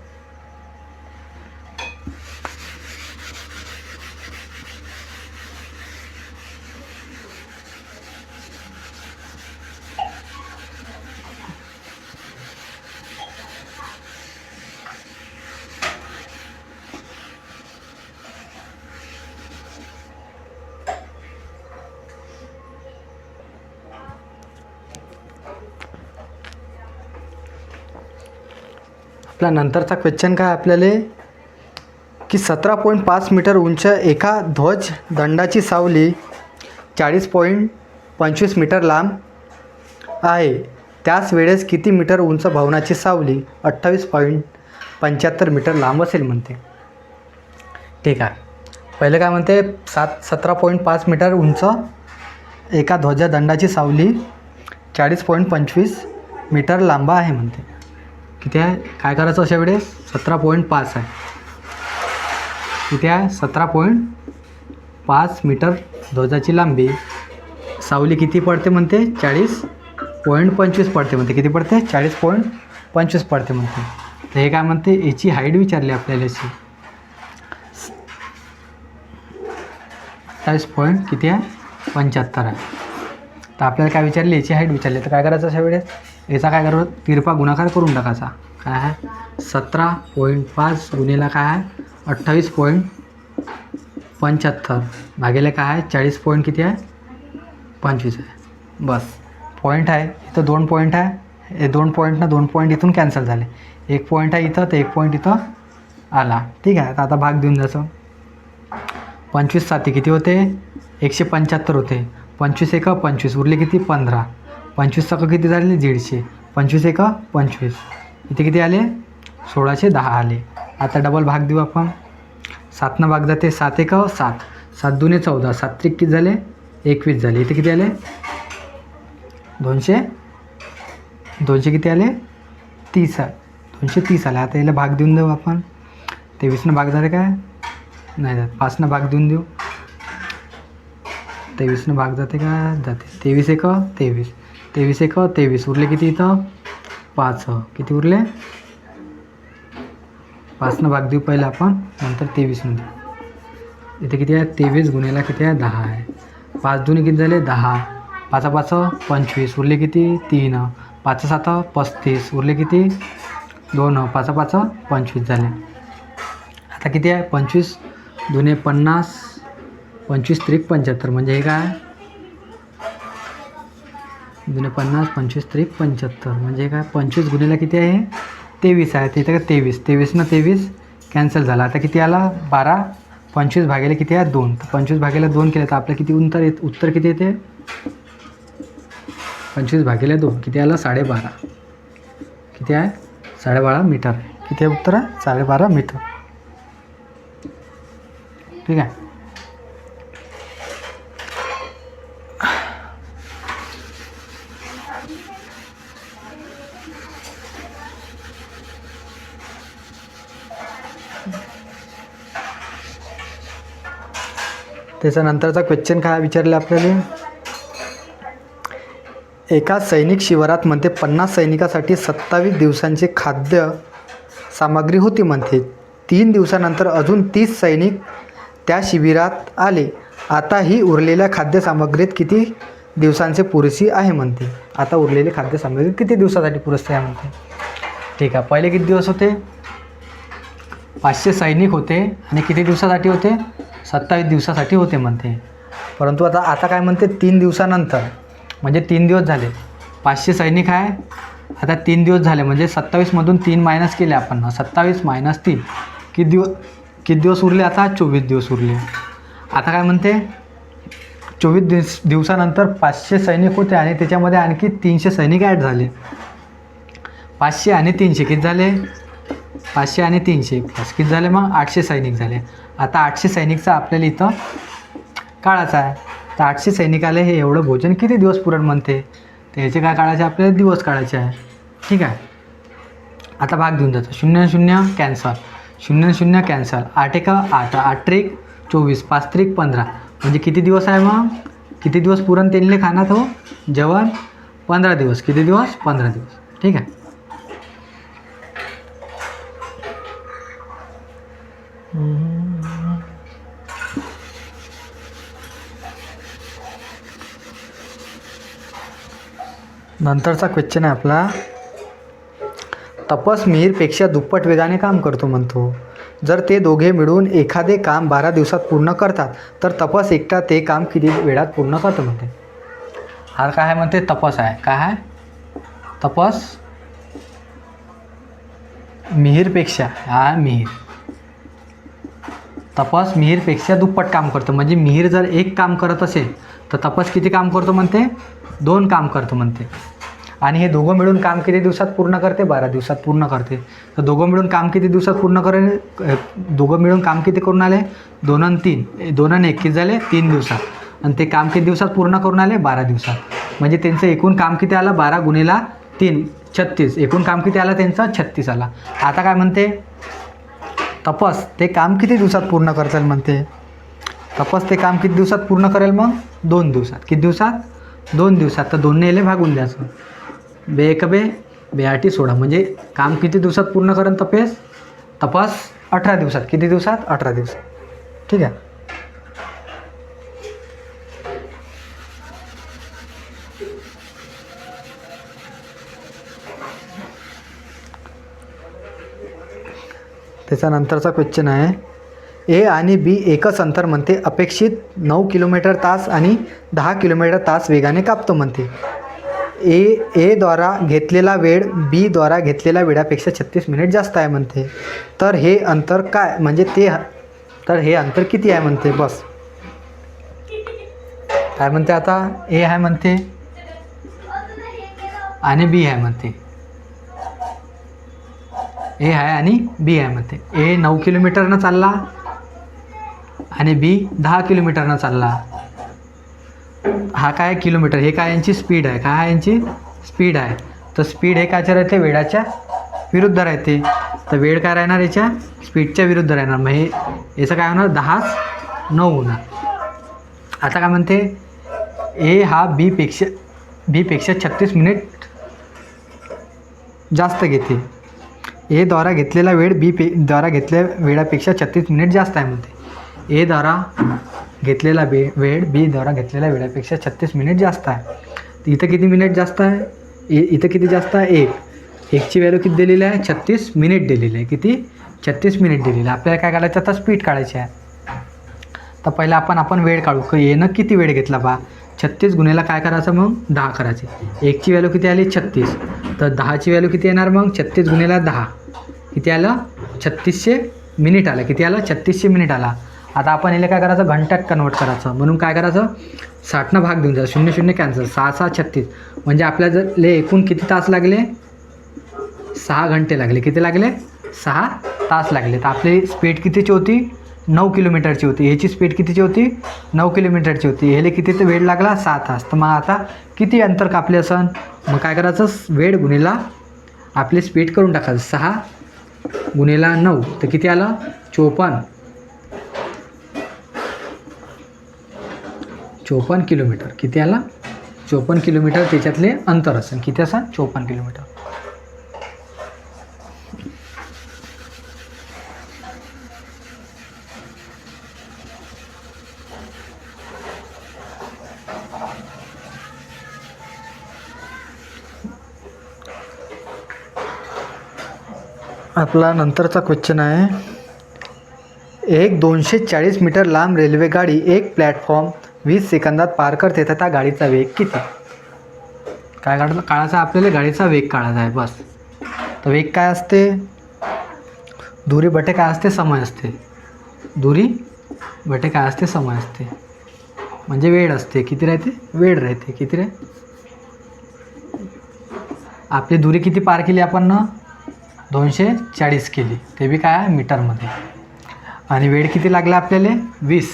Speaker 1: आपला नंतरचा क्वेश्चन काय आपल्याला की 17.5 मीटर उंच एका ध्वज दंडाची सावली 40.25 मीटर लांब आहे. त्याच वेळेस किती मीटर उंच भवनाची सावली 28.75 मीटर लांब असेल म्हणते. ठीक आहे. पहिले काय म्हणते 17.5 मीटर उंच एका ध्वजदंडाची सावली 40.25 मीटर लांब आहे म्हणते. किती आहे काय करायचं अशा वेळेस 17.5 आहे. किती आहे 17.5 मीटर ध्वजाची लांबी सावली किती पडते म्हणते 40.25 पडते म्हणते. किती पडते 40.25 पडते म्हणते. तर हे काय म्हणते याची हाईट विचारली आपल्याला याची 28 किती आहे 75 आहे. तर आपल्याला काय विचारली याची हाईट विचारली. तर काय करायचं अशा वेळेस याचा काय करावं तिरपा गुणाकार करून टाकायचा. काय आहे 17.5 गुणिले काय आहे 28.75 भागिले काय आहे 40 किती आहे 25 आहे. बस पॉईंट आहे इथं 2 पॉईंट आहे. हे 2 पॉईंटनं 2 पॉईंट इथून कॅन्सल झाले. 1 पॉईंट आहे इथं तर 1 पॉईंट इथं आला. ठीक आहे. तर आता भाग देऊन द्यायचं 25 7 किती होते 175 होते. 25 1 25 उरले किती 15. 25 किती झाले 150. 25 1 25 इथे किती आले 1610 आले. आता डबल भाग देऊ आपण. 7 भाग जाते. 7 एक 7, 7 दुने 14, 7 त्रिक किती झाले 21 झाले. इथे किती आले 200 किती आले 30, 230 आले. आता याला भाग देऊन देऊ आपण. 23 भाग झाले काय नाही जात. 5 भाग देऊन देऊ. 23 भाग जाते का जाते. 23 एक 23, 23 एक 23, उरले किती इथं 5, किती उरले 5 भाग देऊ पहिला आपण, नंतर 23 देऊ. इथे किती आहे 23 गुन्ह्याला किती आहे 10 आहे. 5 दुने किती झाले 10, 5 5 25, उरले किती 3, 5 7 35, उरले किती 2, 5 5 25 झाले. आता किती आहे 25 दुने 50, 25 त्रिक 75, म्हणजे हे काय दुने 50, 25 त्रिक 75, म्हणजे काय 25 गुन्ह्याला किती आहे 23 आहे. तिथे का 23, 23 कॅन्सल झाला. आता किती आला 12, 25 भागिले किती आहे 2, तर 25 भागिले 2 केलं तर आपलं किती उत्तर किती येते 25 भागिले 2 किती आलं 12.5. किती आहे 12.5 मीटर. किती आहे उत्तर 12.5 मीटर. ठीक आहे. त्याच्यानंतरचा क्वेश्चन काय विचारले आपल्याला. एका सैनिक शिबिरात म्हणते 50 सैनिकासाठी 27 दिवसांची खाद्य सामग्री होती म्हणते. 3 दिवसानंतर अजून 30 सैनिक त्या शिबिरात आले. आता ही उरलेल्या खाद्यसामग्रीत किती दिवसांचे पुरेशी आहे म्हणते. आता उरलेली खाद्यसामग्री किती दिवसासाठी पुरेशी आहे म्हणते. ठीक आहे. पहिले किती दिवस होते 500 सैनिक होते आणि किती दिवसासाठी होते 27 दिवसासाठी होते म्हणते. परंतु आता काय म्हणते 3 दिवसानंतर, म्हणजे 3 दिवस झाले 500 सैनिक आहे. आता 3 दिवस झाले म्हणजे 27मधून 3 मायनस केले आपण, 27 - 3 किती दिवस उरले आता 24 दिवस उरले. आता काय म्हणते 24 दिवसानंतर 500 सैनिक होते आणि त्याच्यामध्ये आणखी 300 सैनिक ॲड झाले. 500 आणि 300 किती झाले 500 आणि 300 प्लस किती झाले मग 800 सैनिक झाले. आता 800 सैनिकचा आपल्याला इथं काढायचा आहे. तर 800 सैनिकाला हे एवढं भोजन किती दिवस पुरण म्हणते. तर ह्याचे काय काढायचे आपल्याला दिवस काढायचे आहे. ठीक आहे. आता भाग देऊन जातो. 0 0 कॅन्सल, 0 0 कॅन्सल, 8 एक 8, 8 त्रिक 24, 5 त्रिक 15, म्हणजे किती दिवस आहे मग किती दिवस पुरण त्यांनी खाणार हो जेवण 15 दिवस. किती दिवस 15 दिवस. ठीक आहे. नंतरचा क्वेश्चन आहे आपला. तपस मिहीरपेक्षा दुप्पट वेगाने काम करतो म्हणतो. जर ते दोघे मिळून एखादे काम 12 दिवसात पूर्ण करतात तर तपस एकटा ते काम किती वेळात पूर्ण करतो म्हणते. हा काय आहे म्हणते तपस आहे. काय आहे तपस मिहीरपेक्षा, हा मिहीर तपस मिहीरपेक्षा दुप्पट काम करतो. म्हणजे मिहीर जर एक काम करत असेल तर तपस किती काम करतो म्हणते 2 काम करतो म्हणते. आणि हे दोघं मिळून काम किती दिवसात पूर्ण करते 12 दिवसात पूर्ण करते. तर दोघं मिळून काम किती दिवसात पूर्ण दोघं मिळून काम किती करून आले 2 आणि 3, 2 आणि 1 किती झाले 3 दिवसात. आणि ते काम किती दिवसात पूर्ण करून आले 12 दिवसात. म्हणजे त्यांचं एकूण काम किती आलं 12 गुणिले 3 36, एकूण काम किती आलं त्यांचं 36 आला. आता काय म्हणते तपस ते काम किती दिवसात पूर्ण करतील म्हणते. तपस ते काम किती दिवसात पूर्ण करेल मग 2 दिवसात. किती दिवसात 2 दिवसात. तर 2ने याले भागून द्यायचं. 2 1 2, 2 8 16, म्हणजे काम किती दिवसात पूर्ण करेल तपस 18 दिवसात. किती दिवसात 18 दिवसात. ठीक आहे. त्याच्यानंतरचा क्वेश्चन आहे. ए आणि बी एकच अंतर म्हणते अपेक्षित 9 किलोमीटर तास आणि 10 किलोमीटर तास वेगाने कापतो म्हणते. ए द्वारा घेतलेला वेळ बी द्वारा घेतलेल्या वेळापेक्षा 36 मिनिट जास्त आहे म्हणते. तर हे अंतर काय म्हणजे हे अंतर किती आहे म्हणते. बस काय म्हणते आता ए आहे म्हणते आणि बी आहे म्हणते. ए आहे आणि बी आहे म्हणते. ए 9 किलोमीटरनं चालला आणि बी 10 किलोमीटरनं चालला. हा काय किलोमीटर, हे काय यांची स्पीड आहे, काय यांची स्पीड आहे. तर स्पीड हे कायच्या राहते, वेळाच्या विरुद्ध राहते. तर वेळ काय राहणार याच्या स्पीडच्या विरुद्ध राहणार. मग हे याचं काय होणार, 10/9 होणार. आता काय म्हणते, ए हा बीपेक्षा 36 मिनिट जास्त घेते. ए द्वारा घेतलेला वेळ द्वारा घेतलेल्या वेळापेक्षा 36 मिनिट जास्त आहे म्हणते. ए द्वारा घेतलेला वेळ बी द्वारा घेतलेल्या वेळापेक्षा 36 मिनिट जास्त आहे. इथं किती मिनिट जास्त आहे, इथं किती जास्त आहे, एकची व्हॅल्यू किती दिलेली आहे, 36 मिनिट दिलेली आहे. किती, 36 मिनिट दिलेली आहे. आपल्याला काय काढायचं, आता स्पीड काढायची आहे. तर पहिला आपण वेळ काढू की येणं किती वेळ घेतला बा. 36 गुणेला काय करायचं, मग 10 करायचे. एकची व्हॅल्यू किती आली, 36. तर 10ची व्हॅल्यू किती येणार, मग 36 गुणेला 10 किती आलं, 3600 मिनिट आलं. किती आलं, 3600 मिनिट आला. आता आपण याला काय करायचं, घंट्यात कन्वर्ट करायचं. म्हणून काय करायचं, 60नं भाग देऊन जा, 0 कॅन्सल, 6 36. म्हणजे आपल्याला जर एकूण किती तास लागले, 6 घंटे लागले. किती लागले, 6 तास लागले. तर आपली स्पीड कितीची होती, 9 किलोमीटरची होती. ह्याची स्पीड कितीची होती, 9 किलोमीटरची होती. ह्याला किती तर वेळ लागला, 6 तास. तर मग आता किती अंतर कापले असन, मग काय करायचं, वेळ गुणेला आपली स्पीड करून टाकायचं. 6 गुणेला 9 तर किती आलं, 54 किलोमीटर. किती आला, 54 किलोमीटर त्याच्यातले अंतर असेल. किती असेल, 54 किलोमीटर. आपला नंतरचा क्वेश्चन आहे, एक 240 मीटर लांब रेल्वे गाडी एक प्लॅटफॉर्म 20 सेकंदात पार करते, तर त्या गाडीचा वेग किती. काय काढायचा आपल्याला, गाडीचा वेग काढायचा आहे बस. तर वेग काय असते, दुरी बटे काय असते, समय असते. दुरी बटे काय असते, समय असते. म्हणजे वेळ असते, किती राहते, वेळ राहते. किती रे, आपली दुरी किती पार केली आपण ना, 240 केली. ते बी काय आहे, मीटरमध्ये. आणि वेळ किती लागला आपल्याला, 20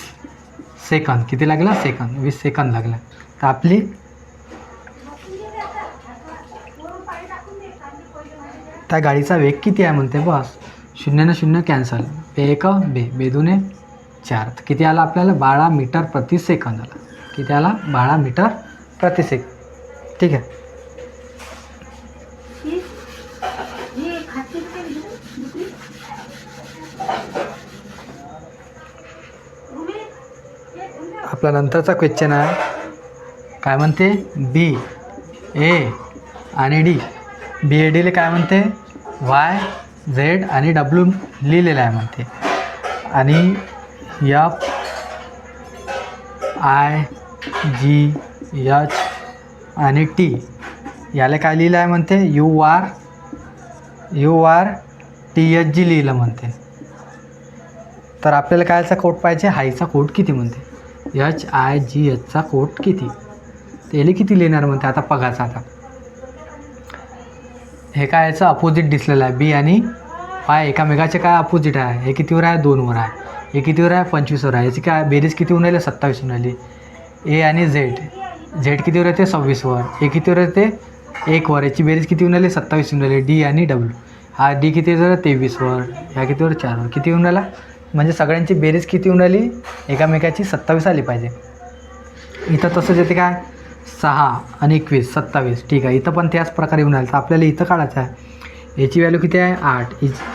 Speaker 1: सेकंद. किती लागला, सेकंद, 20 सेकंद लागला. तर आपली त्या गाडीचा वेग किती आहे म्हणते, बस 0 न 0 कॅन्सल, बे 2 4. तर किती आला आपल्याला, 12 मीटर प्रति सेकंद आला. किती आला, 12 मीटर प्रति सेकंद. ठीक आहे. आपला नंतरचा क्वेश्चन आहे, काय म्हणते, बी ए आणि डी. बी ए डीले काय म्हणते, वाय झेड आणि डब्ल्यू लिहिलेलं आहे म्हणते. आणि एफ आय जी एच आणि टी याला काय लिहिलं आहे म्हणते, U R T H G लिहिलं म्हणते. तर आपल्याला कायचा कोड पाहिजे, हायचा कोड किती म्हणते, HIGHचा कोड किती. त्याला किती लिहिणार म्हणते. आता बघायचं, आता हे काय याचं अपोजिट दिसलेलं आहे, बी आणि वाय एकामेकाचे काय अपोजिट आहे. हे कितीवर आहे, 2वर आहे. हे कितीवर आहे, 25वर आहे. याची काय बेरीज किती होऊन राहिली, 27 होऊन राहिली. ए आणि झेड कितीवर येते, 26वर. हे कितीवर येते, 1वर. याची बेरीज किती होऊन राहिली, 27 होऊन राहिली. डी आणि डब्ल्यू, हा डी किती येतो, 23वर. ह्या कितीवर, 4वर. किती होऊन राहिला, म्हणजे सगळ्यांची बेरीज किती होऊन राहिली, एकामेकाची 27 आली पाहिजे. इथं तसंच येते काय, 6 आणि 21 27. ठीक आहे, इथं पण त्याच प्रकारे येऊन राहिलं. तर आपल्याला इथं काढायचं आहे. याची व्हॅल्यू किती आहे, 8.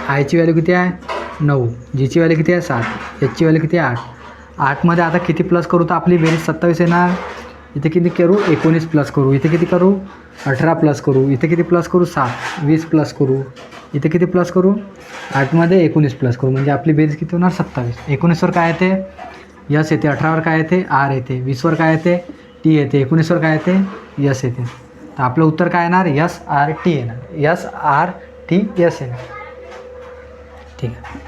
Speaker 1: आयची व्हॅल्यू किती आहे, 9. जीची व्हॅल्यू किती आहे, 7. याची व्हॅल्यू किती आहे, 8. 8मध्ये आता किती प्लस करू, तर आपली बेरीज 27 येणार. इथे किती करू, 19 प्लस करू. इथे किती करू, 18 प्लस करू. इथे किती प्लस करू, 7. 20 प्लस करू. इथे किती प्लस करू, 8मध्ये 19 प्लस करू. म्हणजे आपली बेरीज किती होणार, 27. 19वर काय येते, यस येते. 18वर काय येते, आर येते. 20वर काय येते, टी येते. 19वर काय येते, यस येते. तर आपलं उत्तर काय येणार, SRT येणार. SRT यस येणार. ठीक आहे.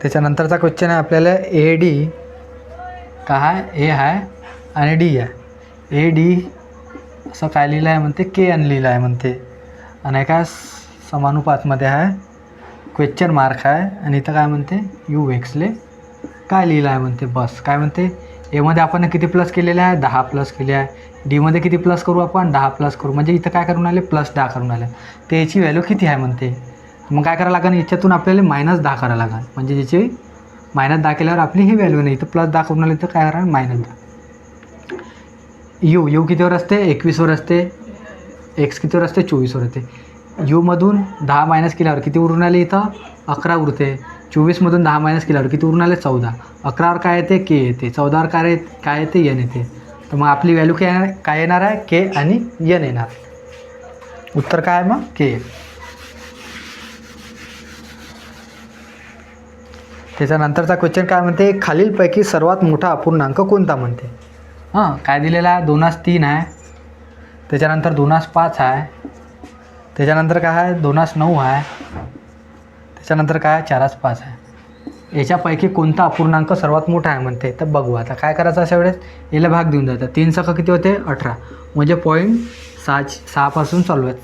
Speaker 1: त्याच्यानंतरचा क्वेश्चन आहे आपल्याला, AD काय आहे, ए आहे आणि डी आहे. ए डी असं काय लिहिलं आहे म्हणते, के एन लिहिलं आहे म्हणते. आणि काय समानुपातमध्ये आहे, क्वेश्चन मार्क आहे. आणि इथं काय म्हणते यू एक्सले काय लिहिलं आहे म्हणते, बस. काय म्हणते एमध्ये आपण किती प्लस केलेले आहे, 10 प्लस केले आहे. डीमध्ये किती प्लस करू आपण, 10 प्लस करू. म्हणजे इथं काय करून आले, +10 करून आले. तर याची व्हॅल्यू किती आहे म्हणते. मग काय करावं लागेल, याच्यातून आपल्याला -10 करावं लागेल. म्हणजे ज्याची -10 केल्यावर आपली ही व्हॅल्यू नाही. तर +10 करून आले तर काय करा, -10. यू कितीवर असते, 21वर असते. एक्स कितीवर असते, 24वर असते. यूमधून 10 मायनस केल्यावर किती उरून आले, इथं 11 उरते. 24मधून 10 मायनस केल्यावर किती उरून आले, 14. 11वर काय येते, के येते. 14वर काय येते, एन येते. तर मग आपली व्हॅल्यू काय येणार आहे, के आणि एन येणार. उत्तर काय आहे मग, के. त्याच्यानंतरचा क्वेश्चन काय म्हणते, खालीलपैकी सर्वात मोठा अपूर्णांक कोणता म्हणते. काय दिलेला आहे, 2/3 आहे. त्याच्यानंतर 2/5 आहे. त्याच्यानंतर काय आहे, 2/9 आहे. त्याच्यानंतर काय आहे, 4/5 आहे. याच्यापैकी कोणता अपूर्णांक सर्वात मोठा आहे म्हणते. तर बघू आता काय करायचं, अशा वेळेस याला भाग देऊन जातं. 3 सक किती होते, 18. म्हणजे 0.6 पासून चालू आहे.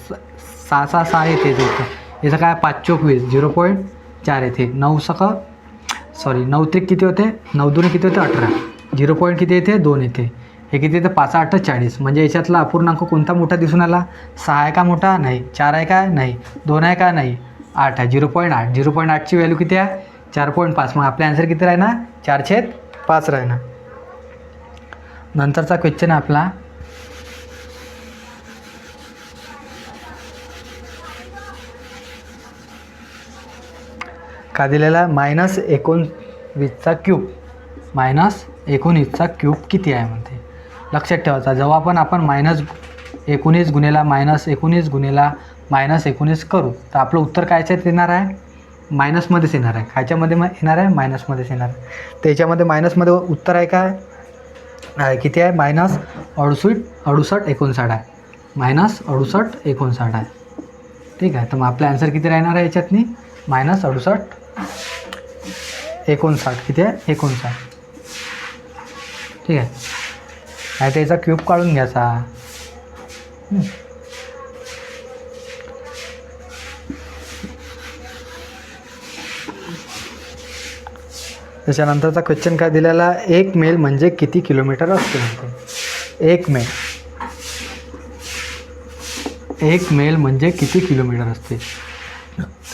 Speaker 1: 6 येते होतं. याचं काय, 5 चोक 20, 0.4 येते. 9 त्रिक किती होते, 9 दुने किती होते, 18. 0. किती येते, 2 येते. हे किती येते, 5 8 40. म्हणजे याच्यातला अपूर्णांक कोणता मोठा दिसून आला. 6 आहे का मोठा, नाही. 4 आहे का, नाही. 2 आहे का, नाही. 8 आहे, 0.8. 0.8ची व्हॅल्यू किती आहे, 4.5. मग आपला आन्सर किती राहणार, 4/5 राहणार. नंतरचा क्वेश्चन आपला, का दिलेला, -19चा क्यूब. -19चा क्यूब किती आहे म्हणते. लक्षात ठेवायचा, जेव्हा पण आपण -19 गुणेला -19 गुणेला -19 करू तर आपलं उत्तर कायच्यात येणार आहे, मायनसमध्येच येणार आहे. कायच्यामध्ये येणार आहे, मायनसमध्येच येणार आहे. त्याच्यामध्ये मायनसमध्ये उत्तर आहे काय, किती आहे, -68 आहे. -68 आहे. ठीक आहे. तर मग आपला आन्सर किती राहणार आहे याच्यातनी, -68 59. किती आहे, 59. ठीक आहे. नाही तर याचा क्यूब काढून घ्यायचा. त्याच्यानंतरचा क्वेश्चन काय दिलेला, 1 मैल म्हणजे किती किलोमीटर असते म्हणते. 1 मैल म्हणजे किती किलोमीटर असते.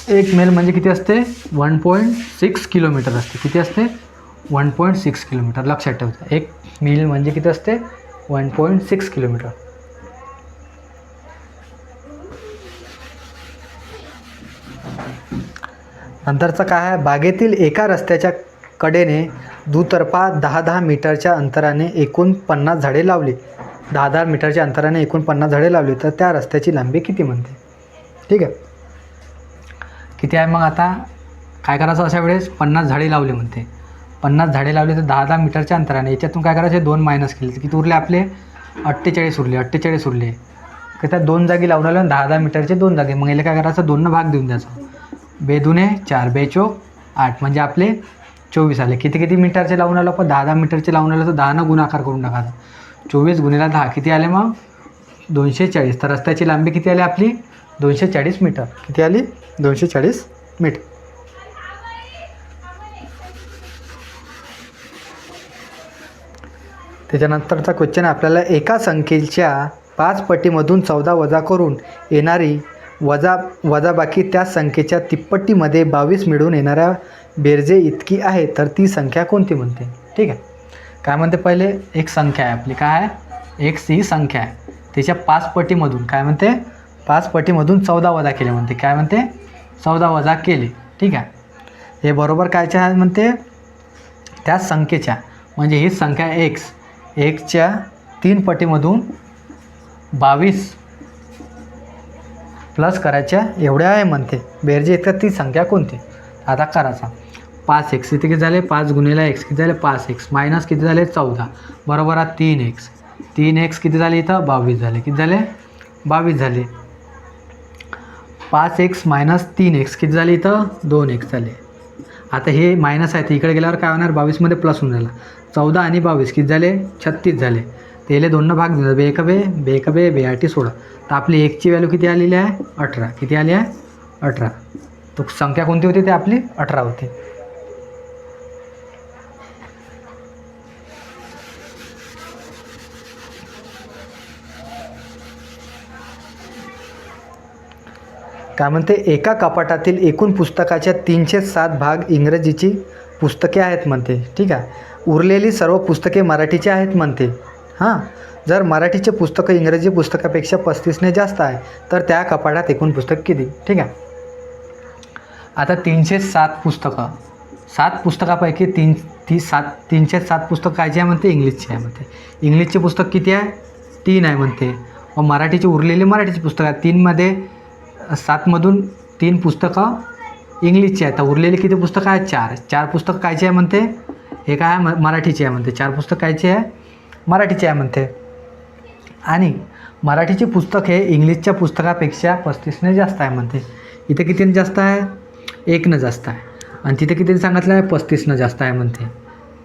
Speaker 1: 1 मैल म्हणजे किती असते, 1.6 किलोमीटर असते. किती असते, 1.6 किलोमीटर. लक्षात ठेवायचं, 1 मैल म्हणजे किती असते, 1.6 किलोमीटर. नंतरचं काय आहे, बागेतील एका रस्त्याच्या कडेने दुतर्फा 10-10 मीटरच्या अंतराने एकूण 50 झाडे लावली. 10-10 मीटरच्या अंतराने एकूण 50 झाडे लावली तर त्या रस्त्याची लांबी किती म्हणते. ठीक आहे. किती आहे मग आता काय करायचं, अशा वेळेस 50 झाडे लावले म्हणते. 50 झाडे लावले तर 10-10 मीटरच्या अंतराने याच्यातून काय करायचे, 2 मायनस केले तर किती उरले आपले, 48 उरले. 48 उरले की त्या 2 जागी लावून आले, 10-10 मीटरचे 2 जागे. मग याला काय करायचं, 2 भाग देऊन द्यायचा. 2 दुने 4, 2 चोक 8 म्हणजे आपले 24 आले. किती मीटरचे लावून आलो आपण, 10-10 मीटरचे लावून आलं तर 10 गुणाकार करून टाकायचा. 24 गुणिले 10 किती आले मग, 240. तर रस्त्याची लांबी किती आली आपली, 240 मीटर. किती आली, 240 मीटर. त्याच्यानंतरचा क्वेश्चन आपल्याला, एका संख्येच्या 5 पटीमधून 14 वजा करून येणारी वजाबाकी त्या संख्येच्या तिप्पटीमध्ये 22 मिळून येणाऱ्या बेरजे इतकी आहे तर ती संख्या कोणती म्हणते. ठीक आहे. काय म्हणते, पहिले एक संख्या आहे आपली, काय आहे, एक्स ही संख्या आहे. त्याच्या 5 पटीमधून काय म्हणते, 5 पटीमधून 14 वजा केले म्हणते. काय म्हणते, 14 वजा केले. ठीक आहे. हे बरोबर कायच्या आहे म्हणते, त्या संख्येच्या. म्हणजे ही संख्या एक्सच्या 3 पटीमधून 22 प्लस करायच्या एवढ्या आहे म्हणते. बेरजे इतका ती संख्या कोणती. आता करायचा, 5x इथे किती झाले, 5 गुणिले x किती झाले, 5x मायनस किती झाले, 14 बरोबर आहे 3x. 3x किती झाले, इथं 22 झाले. किती झाले, 22 झाले. 5x मायनस 3x किती झाले, इथं 2x झाले. आता हे मायनस आहे तर इकडे गेल्यावर काय होणार, 22मध्ये प्लस होऊन राहिला. 14 आणि 22 किती झाले, 36 झाले. त्याला 2 भाग दिला, बे एक बे 16. तर आपली एकची व्हॅल्यू किती आलेली आहे 18. किती आली आहे 18. तो संख्या कोणती होती ते आपली 18 होती. काय म्हणते, एका कपाटातील एकूण पुस्तकाच्या 307 भाग इंग्रजीची पुस्तके आहेत म्हणते. ठीक आहे. उरलेली सर्व पुस्तके मराठीची आहेत म्हणते. हां, जर मराठीचे पुस्तकं इंग्रजी पुस्तकापेक्षा 35ने जास्त आहे तर त्या कपाटात एकूण पुस्तक किती. ठीक आहे. आता 307 पुस्तकं, 7 पुस्तकापैकी 307 पुस्तकं कायची आहे म्हणते, इंग्लिशची आहे म्हणते. इंग्लिशचे पुस्तक किती आहे 3 आहे म्हणते. व मराठीची उरलेली मराठीची पुस्तकं आहेत 3मध्ये 7मधून 3 पुस्तकं इंग्लिशची आहेत. तर उरलेली किती पुस्तकं आहेत 4 पुस्तकं कायची आहे म्हणते, हे काय आहे मराठीची आहे म्हणते. 4 पुस्तकं कायची आहे मराठीची आहे म्हणते. आणि मराठीची पुस्तक हे इंग्लिशच्या पुस्तकापेक्षा 35ने जास्त आहे म्हणते. इथे कितीने जास्त आहे 1 जास्त आहे आणि तिथे किती सांगितलं आहे 35 जास्त आहे म्हणते.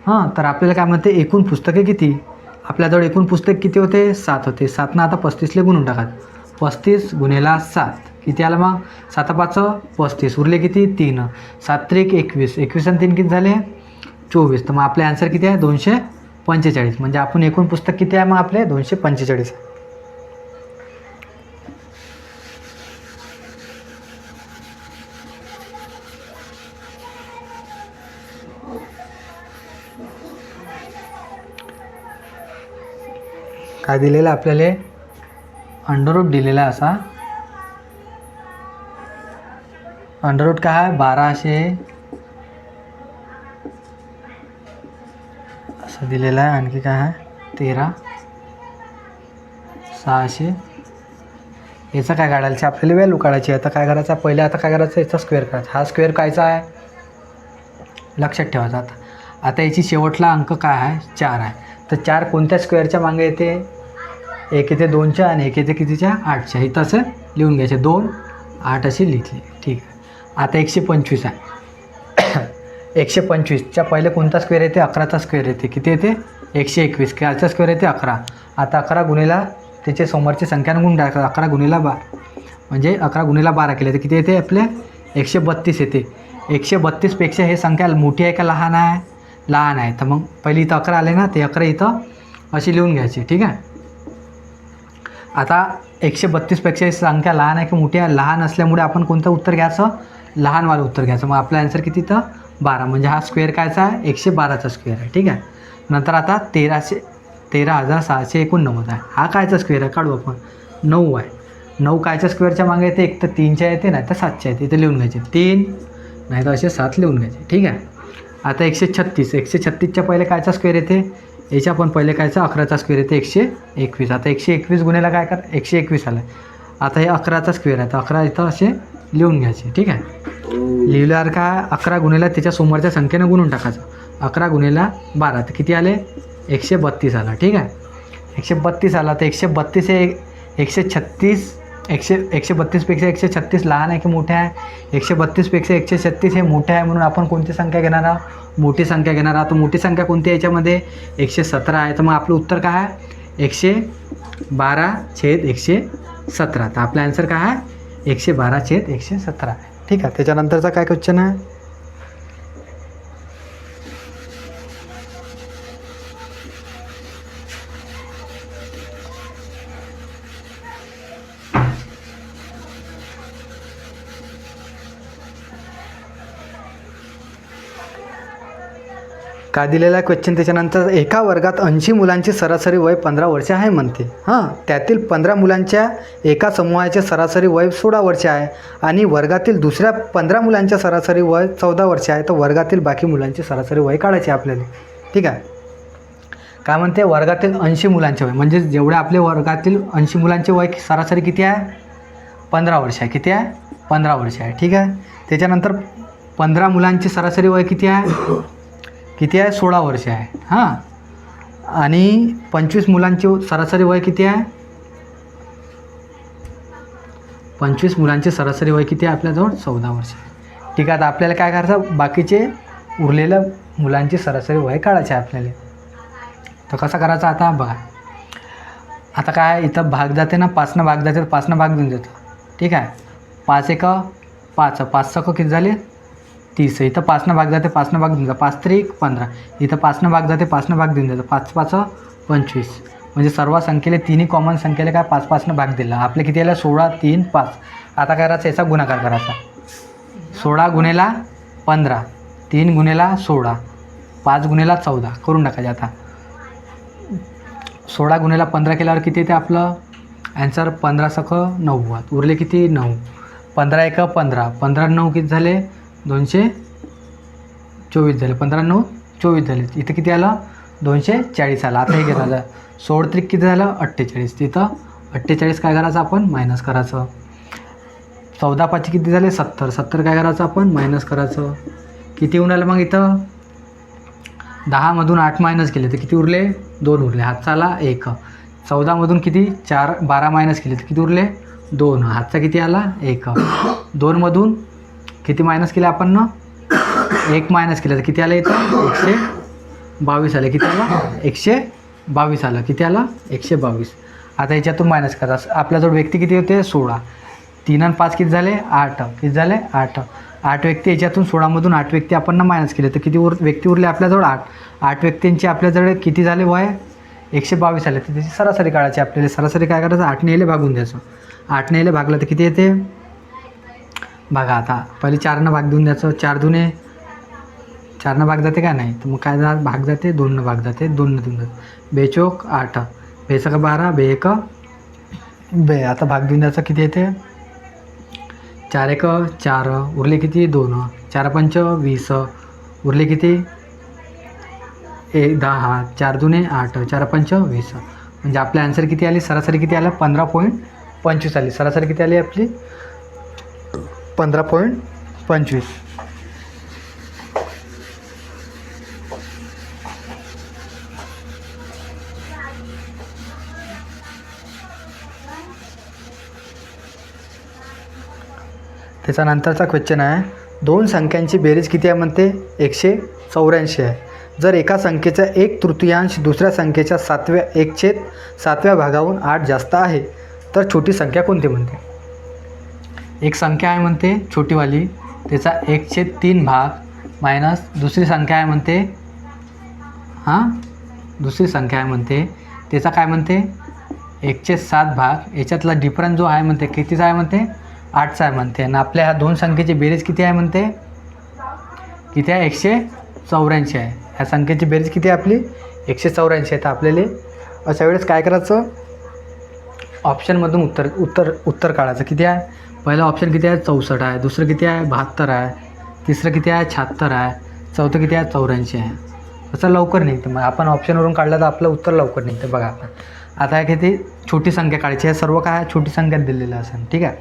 Speaker 1: हां, तर आपल्याला काय म्हणते एकूण पुस्तके किती, आपल्याजवळ एकूण पुस्तक किती होते 7 होते. 7 आता 35ले गुणून टाकात. 35 गुणिले 7 किती आलं मग 7 5 35. उरले किती 3. 7 3 21. 21 आणि 3 किती झाले 24. तर मग आपले आन्सर किती आहे 245. म्हणजे आपण एकूण पुस्तक किती आहे मग आपले 245. काय दिलेलं आपल्याला अंडररूट दिलेला आहे. असा अंडररूट काय आहे 1200 असं दिलेलं आहे. आणखी काय आहे 13,600. याचं काय काढायचं आपल्याला व्हॅल्यू काढायची. आता काय करायचं पहिले, आता काय करायचं याचा स्क्वेअर करायचा. हा स्क्वेअर कायचा आहे लक्षात ठेवायचा. आता याची शेवटला अंक काय आहे 4 आहे. तर 4 कोणत्या स्क्वेअरच्या मागे येते, एक येते 2च्या आणि एक येते कितीच्या 8च्या. इथं असं लिहून घ्यायचे 2 8 अशी लिहिली. ठीक आहे. आता 125 आहे. 125च्या पहिले कोणता स्क्वेअर येते 11चा स्क्वेअर येते. किती येते 121. कायचा स्क्वेअर येते 11. आता 11 गुणिला त्याचे समोरची संख्या गुण टाकायचं. 11 गुणिला 12 म्हणजे 11 गुणिला 12 केले तर किती येते आपले 132 येते. 132पेक्षा हे संख्या मोठी आहे का लहान आहे, लहान आहे. तर मग पहिली इथं 11 आले ना, ते 11 इथं अशी लिहून घ्यायची. ठीक आहे. आता 132पेक्षा ही संख्या लहान आहे की मोठी आहे, लहान असल्यामुळे आपण कोणतं उत्तर घ्यायचं लहानवालं उत्तर घ्यायचं. मग आपला आन्सर किती तर 12. म्हणजे हा स्क्वेअर कायचा आहे 112चा स्क्वेअर आहे. ठीक आहे. नंतर आता 13,689 आहे. हा कायचा स्क्वेअर आहे काढू आपण 9 आहे. 9 कायच्या स्क्वेअरच्या मागे येते, एक तर 3च्या येते नाही तर 7च्या येते. इथे लिहून घ्यायचे 3 नाही तर असे 7 लिहून घ्यायचे. ठीक आहे. आता 136च्या पहिले कायचा स्क्वेअर येते, याच्या पण पहिले कायचा 11चा स्क्वेअर येते 121. आता 121 गुणिला काय कर 121 आला. आता हे 11चा स्क्वेअर आहे तर 11 इथं असे लिहून घ्यायचे. ठीक आहे. लिहिल्यावर काय 11 गुणिला त्याच्या समोरच्या संख्येनं गुणून टाकायचं. 11 गुणिला 12 तर किती आले 132 आला. ठीक आहे. 132 आला तर 132 हे 132पेक्षा 136 लहान आहे की मोठे आहे, 132पेक्षा 136 हे मोठे आहे. म्हणून आपण कोणती संख्या घेणार आहोत मोठी संख्या घेणार आहोत. तर मोठी संख्या कोणती आहे याच्यामध्ये 117 आहे. तर मग आपलं उत्तर काय आहे 112/117. तर आपला आन्सर काय आहे 112/117 आहे. ठीक आहे. त्याच्यानंतरचा काय क्वेश्चन आहे, काय दिलेला आहे क्वेश्चन. त्याच्यानंतर एका वर्गात 80 मुलांची सरासरी वय 15 वर्षे आहे म्हणते. हां, त्यातील 15 मुलांच्या एका समूहाचे सरासरी वय 16 वर्षे आहे आणि वर्गातील दुसऱ्या 15 मुलांच्या सरासरी वय 14 वर्षे आहे. तर वर्गातील बाकी मुलांची सरासरी वय काढायची आपल्याला. ठीक आहे. काय म्हणते वर्गातील 80 मुलांचे वय म्हणजे जेवढे आपले वर्गातील 80 मुलांचे वय सरासरी किती आहे 15 वर्ष आहे. किती आहे 15 वर्ष आहे. ठीक आहे. त्याच्यानंतर 15 मुलांची सरासरी वय किती आहे 16 वर्ष आहे. हां, आणि 25 मुलांची सरासरी वय किती आहे 25 मुलांची सरासरी वय किती आहे आपल्याजवळ 14 वर्ष आहे. ठीक आहे. आता आपल्याला काय करायचं बाकीचे उरलेल्या मुलांची सरासरी वय काढायची आहे आपल्याला. तर कसं करायचं आता बघा. आता काय इथं भाग जाते ना, 5 भाग जाते, 5 भाग देऊन देतो. ठीक आहे. 5 एक 5, 5 सक किती झाले 30. इथं 5 भाग जाते, 5 भाग देऊन जातो. 5 त्रिक 15. इथं 5 भाग जाते, 5 भाग देऊन देतो. 5 5 25. म्हणजे सर्व संख्येला तिन्ही कॉमन संख्येला काय 5 भाग दिला. आपले किती आला 16 3 5. आता काय करायचं, याचा गुणाकार करायचा. 16 गुणेला 15, 3 गुणेला 16, 5 गुणेला 14 करून टाकायचे. आता 16 गुणेला 15 केल्यावर किती येते आपलं ॲन्सर 15 सख 90. उरले किती 9. 15 एक 15, 15 9 किती झाले 224 झाले. 15 9 24 झाले. इथं किती आलं 240 आलं. आता हे घेतलं 16 त्रिक किती झालं 48. तिथं 48 काय करायचं आपण मायनस करायचं. 14 5 किती झाले 70, 70 काय करायचं आपण मायनस करायचं. किती होऊन आलं मग इथं 10मधून 8 मायनस केले तर किती उरले 2 उरले. हातचा आला 1. 14मधून किती 12 मायनस केले तर किती उरले 2. हातचा किती आला 1. 2मधून किती मायनस केले आपण ना 1 मायनस केलं तर किती आलं इथं 122 आलं. किती आलं 122 आलं. किती आलं 122. आता याच्यातून मायनस करा. आपल्याजवळ व्यक्ती किती होते 16. 3 आणि 5 किती झाले 8. किती झाले 8. 8 व्यक्ती याच्यातून 16मधून 8 व्यक्ती आपण ना मायनस केले तर किती व्यक्ती उरले आपल्याजवळ 8. 8 व्यक्तींची आपल्याजवळ किती झाले वय 122 आले. तर त्याची सरासरी काढायची आपल्याला. सरासरी काय करायचं 8ने याला भागून द्यायचं. 8ने याला भागलं तर किती येते बघा. आता पहिले 4ने भाग देऊन द्यायचं. 4 दुने 4ने भाग जाते का नाही तर मग काय भाग जाते 2ने भाग जाते. 2ने देऊन जाते. 2 चौक 8, 2 सक 12, 2 एक 2. आता भाग देऊन द्यायचं किती येते 4 एक 4, उरले किती 2, 4 पंच 20, उरले किती 10, 4 दुने 8, 4 पंच 20. म्हणजे आपले आन्सर किती आली सरासरी किती आलं 15.25 आली. सरासरी किती आली आपली 15.25. त्याच्यानंतरचा क्वेश्चन आहे 2 संख्यांची बेरीज किती आहे म्हणते 184 आहे. जर एका संख्येचा 1/3 दुसऱ्या संख्येच्या 1/7 भागाहून 8 जास्त आहे तर छोटी संख्या कोणती म्हणते. एक संख्या आहे म्हणते छोटीवाली त्याचा 1/3 भाग मायनस दुसरी संख्या आहे म्हणते दुसरी संख्या आहे म्हणते त्याचा काय म्हणते 1/7 भाग. याच्यातला डिफरन्स जो आहे म्हणते कितीचा आहे म्हणते 8चा आहे म्हणते. आणि आपल्या ह्या 2 संख्येची बेरीज किती आहे म्हणते किती आहे 184 आहे. ह्या संख्येची बेरीज किती आहे आपली 184 आहे. तर आपल्याला अशा वेळेस काय करायचं ऑप्शनमधून उत्तर काढायचं. किती आहे पहिलं ऑप्शन किती आहे 64 आहे, दुसरं किती आहे 72 आहे, तिसरं किती आहे 76 आहे, चौथं किती आहे 84 आहे. असं लवकर निघतं. मग आपण ऑप्शनवरून काढलं तर आपलं उत्तर लवकर निघतं. बघा आता आहे किती छोटी संख्या काढायची आहे. सर्व काय छोटी संख्यात दिलेलं असेल. ठीक आहे.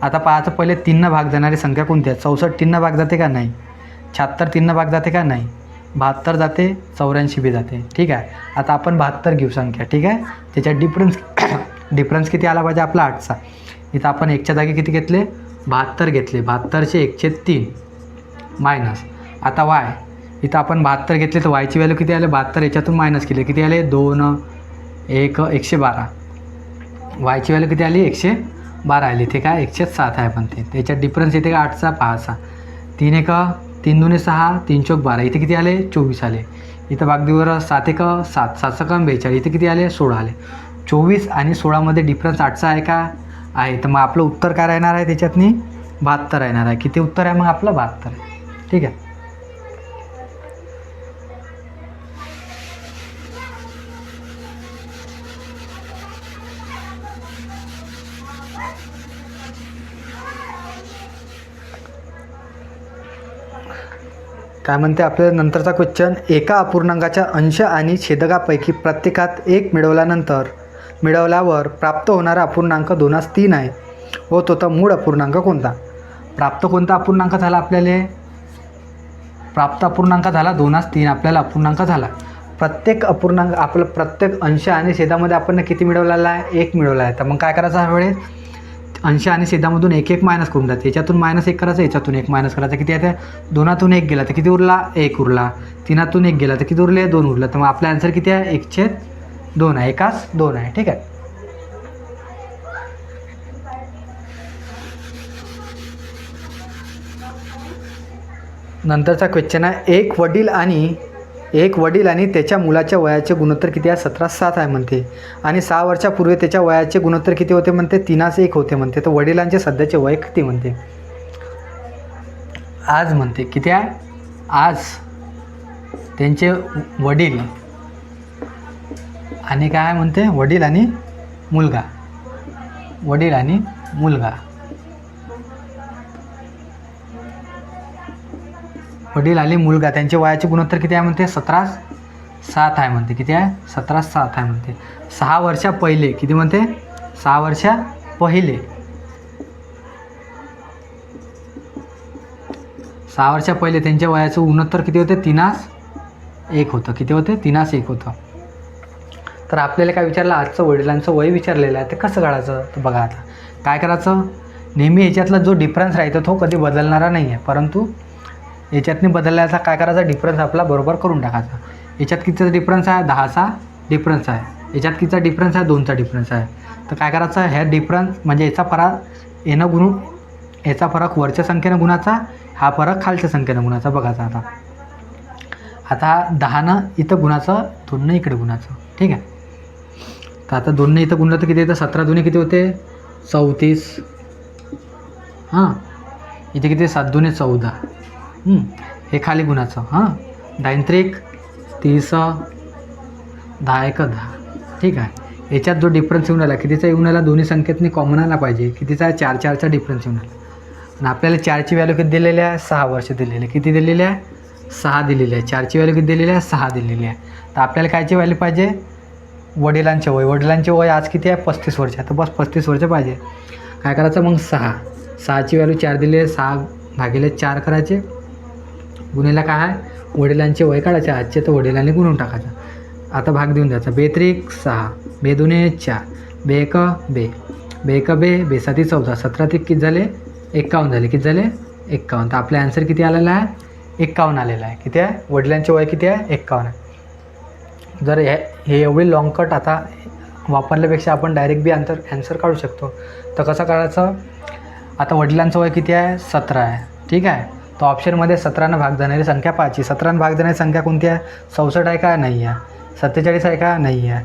Speaker 1: आता पाहायचं पहिले 3 भाग जाणारी संख्या कोणती आहे. 64 3 भाग जाते का नाही, 76 3 भाग जाते का नाही, 72 जाते, 84 बी जाते. ठीक आहे. आता आपण 72 घेऊ संख्या. ठीक आहे. त्याच्यात डिफरन्स किती आला पाहिजे आपला 8चा. इथं आपण 1च्या जागी किती घेतले 72 घेतले. 72चे 1/3 मायनस. आता वाय इथं आपण 72 घेतले तर वायची व्हॅल्यू किती आले 72 याच्यातून मायनस केले किती आले 2 1 112. वायची व्हॅल्यू किती आली 112 आली. ते काय 107 आहे पण ते त्याच्यात डिफरन्स येते का 8चा 5. 3 1 3 2 6 3 चौक 12. इथे किती आले 24 आले. इथं भागदीवर 7 1 7 7 6 42. इथे किती आले 16 आले. 24 आणि 16मध्ये डिफरन्स 8चा आहे का आहे. तर मग आपलं उत्तर काय राहणार आहे त्याच्यातनी 72 राहणार आहे. किती उत्तर आहे मग आपलं 72. ठीक आहे. काय म्हणते आपल्या नंतरचा क्वेश्चन एका अपूर्णांकाच्या अंश आणि छेदकापैकी प्रत्येकात 1 मिळवल्यावर प्राप्त होणारा अपूर्णांक 2/3 आहे व तो मूळ अपूर्णांक कोणता. प्राप्त कोणता अपूर्णांक झाला आपल्याला प्राप्त अपूर्णांक झाला 2/3 आपल्याला अपूर्णांक झाला. प्रत्येक अपूर्णांक आपलं प्रत्येक अंश आणि छेदामध्ये आपण किती मिळवलेला आहे 1 मिळवला आहे. तर मग काय करायचं ह्या वेळेस अंश आणि छेदामधून 1 1 मायनस करून जाते. याच्यातून -1 करायचं, याच्यातून 1 मायनस करायचं. किती येते 2तून 1 गेला तर किती उरला 1 उरला. 3तून 1 गेला तर किती उरले 2 उरला. तर मग आपला आन्सर किती आहे 1/2 आहे. 1/2 आहे. ठीक आहे. नंतरचा क्वेश्चन आहे एक वडील आणि त्याच्या मुलाच्या वयाचे गुणोत्तर किती आहे 17:7 आहे म्हणते. आणि 6 वर्षापूर्वी त्याच्या वयाचे गुणोत्तर किती होते म्हणते 3:1 होते म्हणते. तर वडिलांचे सध्याचे वय किती म्हणते. आज म्हणते किती आहे. आज त्यांचे वडील आणि काय म्हणते वडील आणि मुलगा वडील आणि मुलगा त्यांचे वयाचे गुणोत्तर किती आहे म्हणते 17:7 आहे म्हणते. किती आहे 17:7 आहे म्हणते. 6 वर्षा पहिले किती म्हणते 6 वर्षा पहिले 6 वर्षा पहिले त्यांच्या वयाचं गुणोत्तर किती होते 3:1 होतं. किती होते 3:1 होतं. तर आपल्याला काय विचारलं आजचं वडिलांचं वय विचारलेलं आहे. ते कसं काढायचं तर बघा आता काय करायचं. नेहमी याच्यातला जो डिफरन्स राहतो तो कधी बदलणारा नाही आहे, परंतु याच्यातनी बदलल्याचा काय करायचा डिफरन्स आपला बरोबर करून टाकायचा. याच्यात कितीचा डिफरन्स आहे 10चा डिफरन्स आहे. याच्यात कितीचा डिफरन्स आहे 2चा डिफरन्स आहे. तर काय करायचं ह्या डिफरन्स म्हणजे याचा फरक येणं गुणून याचा फरक वरच्या संख्येनं गुणाचा, हा फरक खालच्या संख्येनं गुणाचा बघायचा. आता 10नं इथं गुणाचं 2नं इकडे गुणाचं. ठीक आहे. तर आता 2नं इथं गुणलं तर किती येतं 17 दुणे किती होते 34. हां इथे किती 7 दुणे 14. हे खाली गुणाचं. 10 त्रिक 30 10 एक 10. ठीक आहे. याच्यात जो डिफरन्स येऊन आला कितीचा येऊन आला दोन्ही संख्येतनी कॉमन आला पाहिजे. कितीचा 4चा डिफरन्स येऊन आला. आणि आपल्याला 4ची व्हॅल्यू किती दिलेली आहे 6 वर्ष दिलेली आहे. किती दिलेली आहे 6 दिलेली आहे. 4ची व्हॅल्यू किती दिलेली आहे 6 दिलेली आहे. तर आपल्याला कायची व्हॅल्यू पाहिजे वडिलांचे वय आज किती आहे 35 वर्ष आहे. तर बस 35 वर्ष पाहिजे. काय करायचं मग 6ची व्हॅल्यू 4 दिली आहे 6/4 करायचे गुन्हेला काय आहे वडिलांचे वय काढायचे आजचे. तर वडिलांनी गुणून टाकायचं. आता भाग देऊन द्यायचा 2 त्रिक 6 2 दुणे 4 2 एक 2 2 एक 2 2 7 14 17 त्रिक किती झाले 51 झाले. किती झाले 51. तर आपला आन्सर किती आलेला आहे 51 आलेला आहे. किती आहे वडिलांचे वय किती आहे 51 आहे. जर हे एवढी लॉंग कट आता वापरल्यापेक्षा आपण डायरेक्ट बी आन्सर काढू शकतो. तर कसं काढायचं. आता वडिलांचं वय किती आहे 17 आहे. ठीक आहे. तर ऑप्शनमध्ये 17नं भाग जाणारी संख्या पाहायची. 17नं भाग जाणारी संख्या कोणती आहे 64 आहे का नाही आहे. 47 आहे का नाही आहे.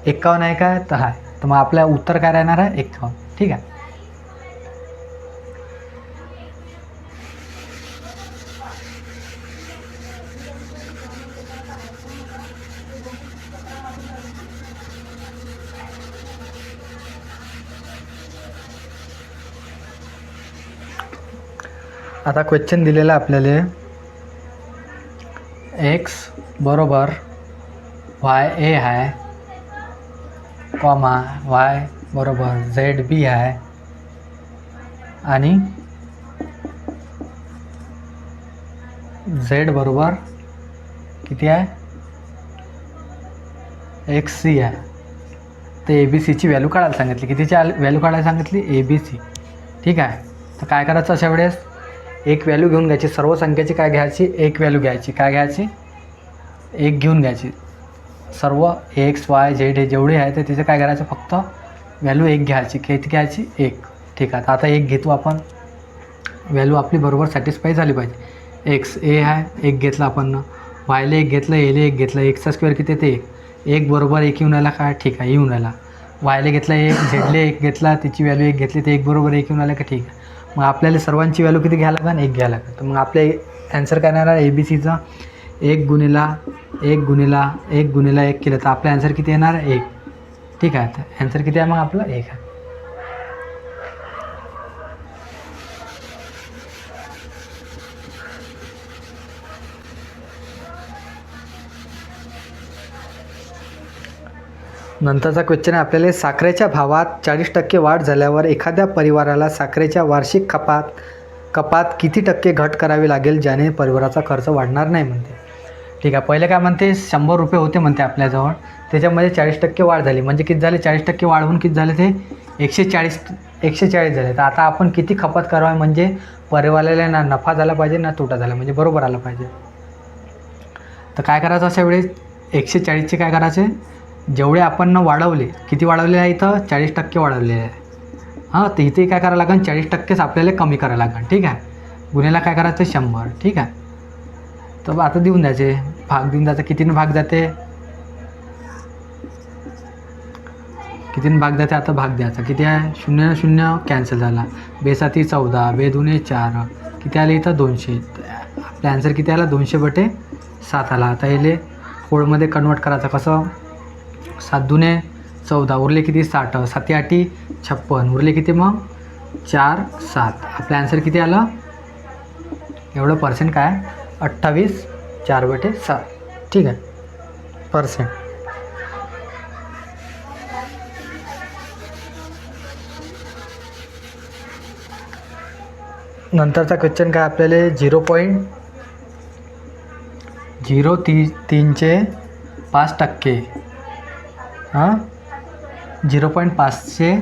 Speaker 1: 51 आहे का तर आहे. तर मग आपलं उत्तर काय राहणार आहे 51. ठीक आहे. आता क्वेश्चन दिलेला आपल्याला x बरोबर YA आहे कॉमा y बरोबर ZB आहे आणि Z बरोबर किती आहे XC आहे. तर ABCची व्हॅल्यू काढायला सांगितली. कितीची व्हॅल्यू काढायला सांगितली ABC. ठीक आहे. तर काय करायचं अशा वेळेस एक व्हॅल्यू घेऊन घ्यायची. सर्व संख्येची काय घ्यायची एक व्हॅल्यू घ्यायची. काय घ्यायची एक घेऊन घ्यायची. सर्व X Y Z हे जेवढे आहे ते तिथे काय करायचं फक्त व्हॅल्यू एक घ्यायची. किती घ्यायची एक. ठीक आहे. आता एक घेतो आपण. व्हॅल्यू आपली बरोबर सॅटिस्फाय झाली पाहिजे. X A आहे एक घेतला आपण Yला एक घेतलं Aला एक घेतलं. Xचा स्क्वेअर किती ते एक बरोबर एक येऊन आला काय ठीक आहे येऊन आला. Yला घेतला एक Zला एक घेतला तिची व्हॅल्यू एक घेतली ते एक बरोबर एक येऊन आला का ठीक आहे. मग आपल्याला सर्वांची व्हॅल्यू किती घ्यायला लागेल एक घ्यायला लागेल. तर मग आपले ॲन्सर काय येणार आहे ABCचा 1 गुणिला 1 गुणिला 1 गुणिला 1 केलं तर आपलं ॲन्सर किती येणार 1. ठीक आहे. तर ॲन्सर किती आहे मग आपलं 1 आहे. नंतरचा क्वेश्चन आहे आपल्याला साखरेच्या भावात 40% वाढ झाल्यावर एखाद्या परिवाराला साखरेच्या वार्षिक कपात किती टक्के घट करावी लागेल ज्याने परिवाराचा खर्च वाढणार नाही म्हणते. ठीक आहे. पहिले काय म्हणते 100 रुपये होते म्हणते आपल्याजवळ त्याच्यामध्ये 40% वाढ झाली म्हणजे किती झाले 40% वाढ होऊन किती झाले ते 140 झाले. तर आता आपण किती खपत करावं म्हणजे परिवाराला ना नफा झाला पाहिजे ना तोटा झाला म्हणजे बरोबर आला पाहिजे. तर काय करायचं अशा वेळेस 140चे काय करायचे जेवढे आपण वाढवले किती वाढवले आहे इथं 40% वाढवलेले आहे. तर इथे काय करावं लागेल 40%च आपल्याला कमी करावं लागेल. ठीक आहे. गुन्ह्याला काय करायचं 100. ठीक आहे. तर आता देऊन द्यायचे, भाग देऊन द्यायचा. कितीनं भाग जाते, कितीनं भाग जाते, आता भाग द्यायचा. किती आहे, 0 0 कॅन्सल झाला. 2 14, 2 2 4, किती आले इथं 200. आपला ॲन्सर किती आला, 200/7 आला. आता याले होळमध्ये कन्वर्ट करायचं कसं, 7 2 14, उरले किती 60, 7 8 56, उरले किती मग 4 7. आपलं ॲन्सर किती आलं, एवढं पर्सेंट काय 28 4/7. ठीक आहे, पर्सेंट. नंतरचा क्वेश्चन काय आपल्याला 0.035 हां 0.5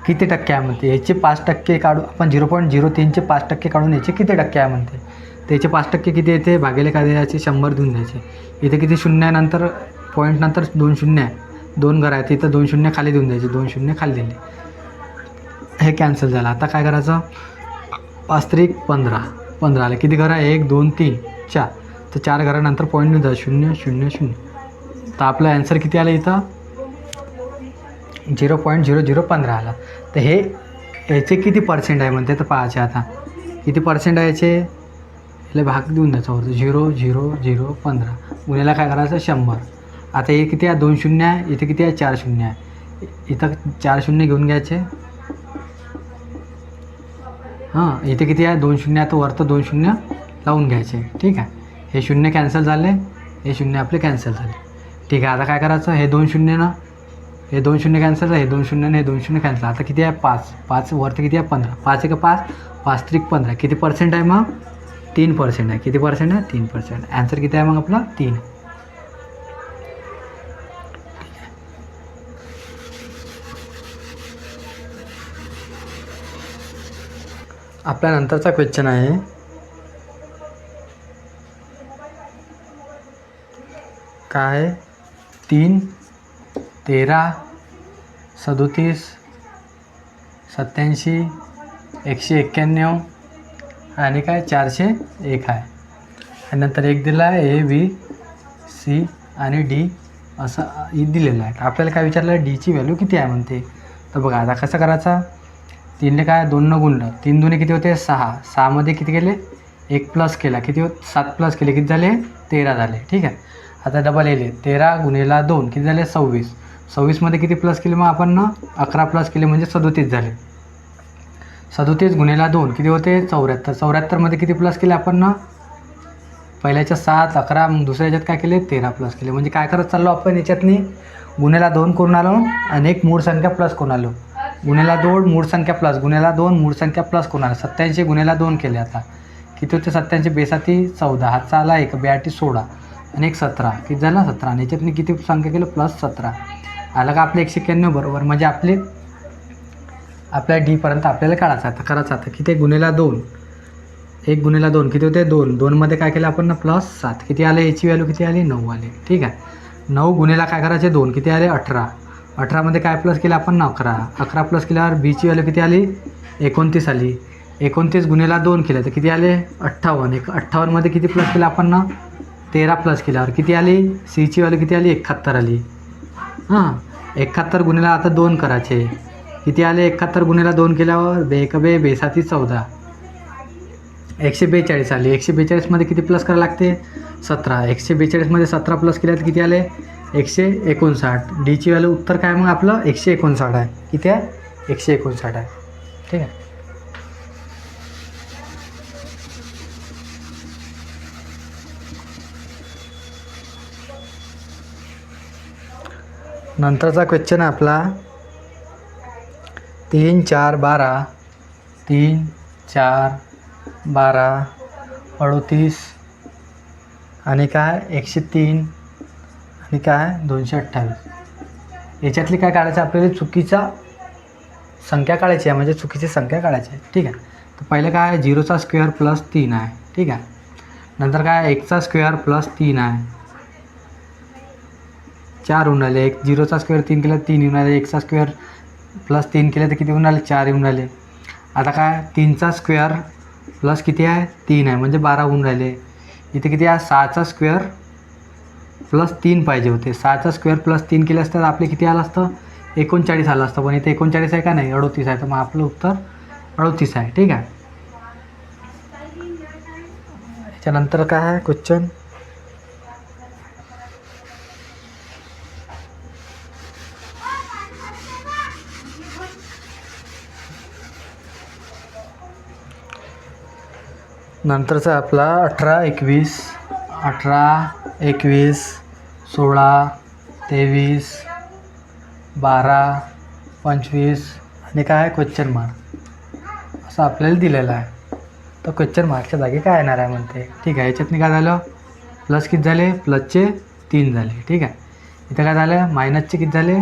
Speaker 1: किती टक्के आहे म्हणते. याचे 5% काढू आपण, 0.03 5% काढून याचे किती टक्के आहे म्हणते. त्याचे 5% किती येते, भागिले काय द्यायचे, 100 देऊन द्यायचे. इथे किती शून्य आहे, नंतर पॉईंट नंतर 2 शून्य आहे, 2 घरं आहेत, इथं 2 शून्य खाली देऊन द्यायचे, 2 शून्य खाली दिले, हे कॅन्सल झालं. आता काय करायचं, 5 3 15 आलं. किती घरं आहे, 1 2 3 4, तर 4 घरानंतर पॉईंट देऊन द्या, 0 0 0. तर आपलं ॲन्सर किती आलं इथं, 0.0015 आला. तर हे याचे किती पर्सेंट आहे म्हणते, तर पाहायचे आता किती पर्सेंट आहे याचे. याला भाग देऊन द्यायचा होतं, 0.0015 गुन्ह्याला काय करायचं 100. आता हे किती आहे, 2 शून्य आहे, इथे किती आहे 4 शून्य आहे, इथं 4 शून्य घेऊन घ्यायचे. हां इथे किती आहे, 2 शून्य आहे, तर वरतं 2 शून्य लावून घ्यायचे. ठीक आहे, हे शून्य कॅन्सल झाले, हे शून्य आपले कॅन्सल झाले. ठीक आहे, आता काय करायचं, हे 2 शून्य ना, हे 2 शून्य कॅन्सल, हे 2 शून्य, हे 2 शून्य कॅन्सल. आता किती आहे 5 वरती किती आहे 15, 5 1 5, 5 3 15, किती पर्सेंट आहे मग 3% आहे. किती पर्सेंट आहे, 3%. ॲन्सर किती आहे मग आपला 3. आपल्या नंतरचा क्वेश्चन आहे काय, 3 13 37 87 191 आणि काय 401 आहे. आणि नंतर एक दिला आहे ABC आणि D असं दिलेलं आहे. आपल्याला काय विचारलं आहे, डीची व्हॅल्यू किती आहे म्हणते. तर बघा आता कसं करायचा, 3ने काय 2 गुणलं, 3 2 किती होते 6, 6मध्ये किती केले 1 प्लस केला, किती 7 प्लस केले, किती झाले 13 झाले. ठीक आहे, आता डबल येले 13 गुणिले 2 किती झाले 26, 26मध्ये किती प्लस केले मग आपण 11 प्लस केले म्हणजे 37 झाले. 37 गुणिले 2 किती होते 74, 74मध्ये किती प्लस केले आपण पहिल्याच्या 7 11, मग दुसऱ्या याच्यात काय केले 13 प्लस केले. म्हणजे काय करत चाललो आपण याच्यातनी, गुणिले 2 करून आलो आणि एक मूळ संख्या प्लस करून आलो. गुणिले 2 मूळ संख्या प्लस, गुणिले 2 मूळ संख्या प्लस करून आला. 87 गुणिले 2 केले. आता किती होते 87 बेसाती 14, हातचा आला 1 बेआटी 16 आणि 1 17, किती झाला 17. आणि याच्यातनी किती संख्या केलं प्लस 17 आलं का आपले 191 बरोबर. म्हणजे आपल्या डीपर्यंत आपल्याला काढायचं. आता करायचं, आता किती गुणिले 2, 1 गुणिले 2 किती होते 2, 2मध्ये काय केलं आपण प्लस 7, किती आले याची व्हॅल्यू किती आली 9 आले. ठीक आहे, 9 गुणिले काय करायचे 2 किती आले 18, 18मध्ये काय प्लस केलं आपण 11, 11 प्लस केल्यावर बीची व्हॅल्यू किती आली 29 आली. 29 गुणिले 2 केलं तर किती आले 58, 58मध्ये किती प्लस केलं आपण 13 प्लस केल्यावर किती आली, सीची व्हॅल्यू किती आली 71 आली. हां 71 गुणिले आता 2 करायचे, किती आले 71 गुणिले 2 केल्यावर 2 बेसाती 14, 142 आली. 142मध्ये किती प्लस करायला लागते 17, 142मध्ये 17 प्लस केल्या तर किती आले 159. डीची व्हॅल्यू उत्तर काय मग आपलं 159 आहे. किती आहे 159 आहे. ठीक आहे, नंतरचा क्वेश्चन आहे आपला 3 4 12, 3 4 12 38 आणि काय 103 आणि काय 228. याच्यातली काय काढायचं आपल्याला, चुकीचा संख्या काढायची आहे, म्हणजे चुकीची संख्या काढायची आहे. ठीक आहे, तर पहिलं काय 0चा स्क्वेअर प्लस 3 आहे. ठीक आहे, नंतर काय 1चा स्क्वेअर प्लस 3 आहे, 4 होऊन राहिले. 0चा स्क्वेअर 3 केला 3 येऊन राहिले, 1चा स्क्वेअर प्लस 3 केले तर किती होऊन राहिले 4 येऊन राहिले. आता काय 3चा स्क्वेअर प्लस किती आहे 3 आहे म्हणजे 12 होऊन राहिले. इथे किती आहे 6चा स्क्वेअर प्लस 3 पाहिजे होते. 6चा स्क्वेअर प्लस 3 केले असतं आपले किती आलं असतं 39 आलं असतं. पण इथे 39 आहे का नाही 38 आहे. तर मग आपलं उत्तर 38 आहे. ठीक आहे. त्याच्यानंतर काय आहे क्वेश्चन नंतरचा आपला 18 21 16 23 12 25 आणि काय आहे क्वेश्चन मार्क असं आपल्याला दिलेलं आहे. तर क्वेश्चन मार्कच्या जागी काय येणार आहे म्हणते. ठीक आहे. याच्यातनी काय झालं प्लस किती झाले प्लसचे 3 झाले. ठीक आहे. इथं काय झालं मायनसचे किती झाले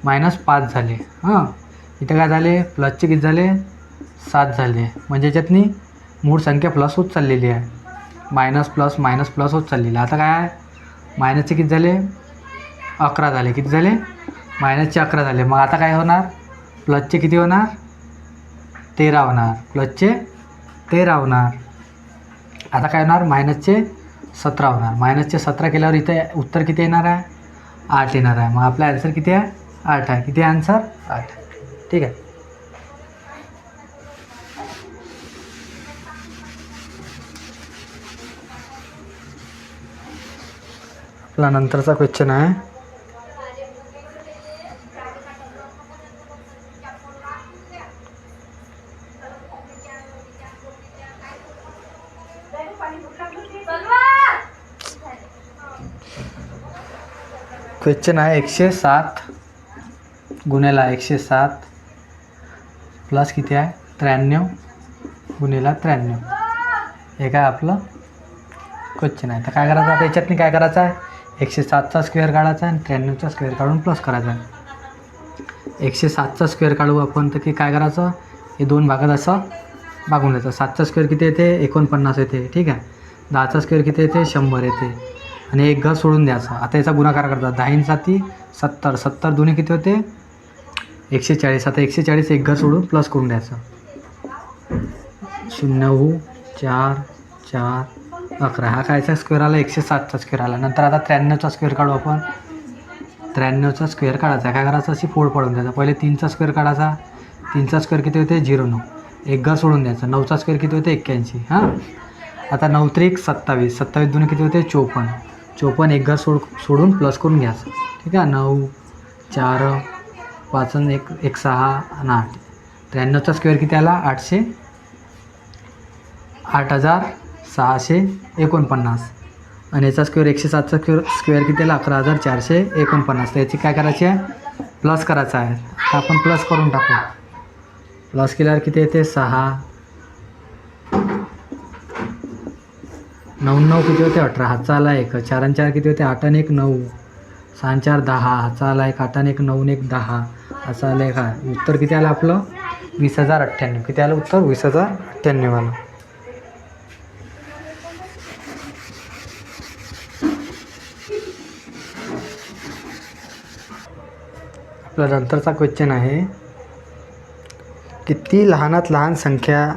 Speaker 1: -5 झाले. हां इथं काय झाले प्लसचे किती झाले 7 झाले. म्हणजे याच्यातनी मूळ संख्या प्लस होत चाललेली आहे. मायनस प्लस होत चाललेली आहे. आता काय आहे मायनसचे किती झाले 11 झाले. किती झाले मायनसचे 11 झाले. मग आता काय होणार प्लसचे किती होणार 13 होणार. प्लसचे 13 होणार. आता काय होणार मायनसचे 17 होणार. मायनसचे 17 केल्यावर इथे उत्तर किती येणार आहे 8 येणार आहे. मग आपला आन्सर किती आहे 8 आहे. किती आन्सर 8. ठीक आहे. आपला नंतरचा क्वेश्चन आहे क्वेश्चन आहे 107 गुणिला 107 प्लस किती आहे 93 गुणिला 93. हे काय आपलं क्वेश्चन आहे. तर काय करायचं आता याच्यातनी काय करायचं आहे 107चा स्क्वेअर काढायचा आहे आणि 93चा स्क्वेअर काढून प्लस करायचा आहे. 107चा स्क्वेअर काढू आपण तर की काय करायचं हे दोन भागात असं भागून द्यायचं. 7चा स्क्वेअर किती येते 49 येते. ठीक आहे. 10चा स्क्वेअर किती येते 100 येते आणि एक घर सोडून द्यायचं. आता याचा गुणाकार करतात 10 7 70 70 दोन्ही किती होते 140. आता 140 एक घर सोडून प्लस करून द्यायचं. 0 4 4 11 हा कायचा स्क्वेअर आला 107चा स्क्वेअर आला. नंतर आता 93चा स्क्वेअर काढू आपण. 93चा स्क्वेअर काढायचा. काय करायचं अशी फोड पडून द्यायचा. पहिले 3चा स्क्वेअर काढायचा. 3चा स्क्वेअर किती होते 0 एक घर सोडून द्यायचं. 9चा स्क्वेअर किती होते 81. हां आता 9 त्रिक 27 27 दोन्ही किती होते 54 एक घर सोडून प्लस करून घ्यायचं. ठीक आहे. 9 4 5 1 6 आणि 8. 93चा स्क्वेअर किती आला 8649 आणि याचा स्क्वेअर 107चा स्क्वेअर किती आला 11449. तर याची काय करायची आहे प्लस करायचं आहे. आता आपण प्लस करून टाकू. प्लस केल्यावर किती येते 6 9 9 किती होते 18 हातचा आला 1 4 आणि 4 किती होते 8 आणि 1 9 6 आणि 4 10 हातचा आला 1 8 आणि 1 9 आणि 1 10 असा आला 1. उत्तर किती आलं आपलं 20,098. किती आलं उत्तर 20,098 आलं. आपला नंतरचा क्वेश्चन आहे किती लहानात लहान संख्या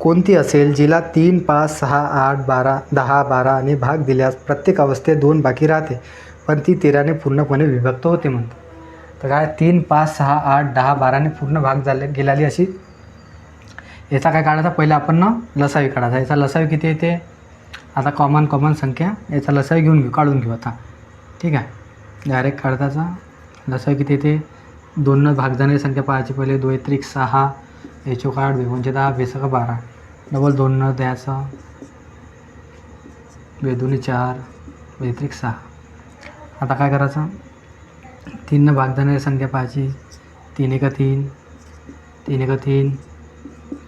Speaker 1: कोणती असेल जिला 3 5 6 8 12 10 12 आणि भाग दिल्यास प्रत्येक अवस्थेत 2 बाकी राहते पण ती 13ने पूर्णपणे विभक्त होते म्हणतात. तर काय 3 5 6 8 10 12ने पूर्ण भाग गेलेली अशी याचा काय काढायचा पहिला आपण ना लसावी काढायचा. याचा लसावी किती येते आता कॉमन संख्या याचा लसावी काढून घेऊ आता. ठीक आहे. डायरेक्ट काढताचा लसावी किती येते 2 भाग जाणारी संख्या पाहायची. पहिले 2 त्रिक 6 1 8 2 10 20 12 डबल 2 द्यायचं 2 2 4 2 त्रिक 6. आता काय करायचं 3 भाग जाणारी संख्या पाहायची 3 1 3 3 1 3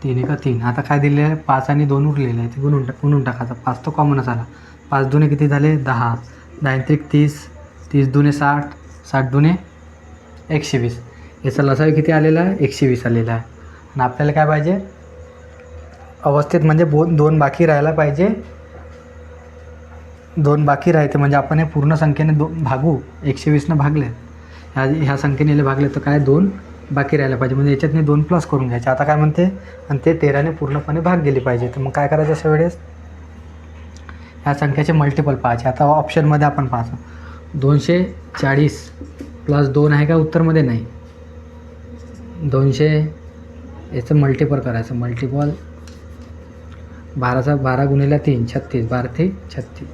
Speaker 1: 3 1 3. आता काय दिलेलं आहे 5 आणि 2 उरलेले आहे ते गुणून टाकायचं. 5 तो कॉमनच आला. 5 2 किती झाले 10 10 त्रिक 30 30 2 60 60 2 120. याचा लसावी किती आलेला आहे 120 आलेला आहे. आणि आपल्याला काय पाहिजे अवस्थेत म्हणजे 2 बाकी राहायला पाहिजे. 2 बाकी राहते म्हणजे आपण हे पूर्ण संख्येने भागू 120 भागले ह्या संख्येने भागले तर काय 2 बाकी राहायला पाहिजे, म्हणजे याच्यातनी 2 प्लस करून घ्यायचे. आता काय म्हणते, आणि ते 13ने पूर्णपणे भाग दिली पाहिजे. तर मग काय करायचं अशा वेळेस, ह्या संख्येचे मल्टिपल पाहायचे. आता ऑप्शनमध्ये आपण पाहायचं 240 प्लस 2 आहे का उत्तरमध्ये, नाही. 200 याचं मल्टिपल करायचं, मल्टिपल 12 गुणिले 3 36, 12 ते 36,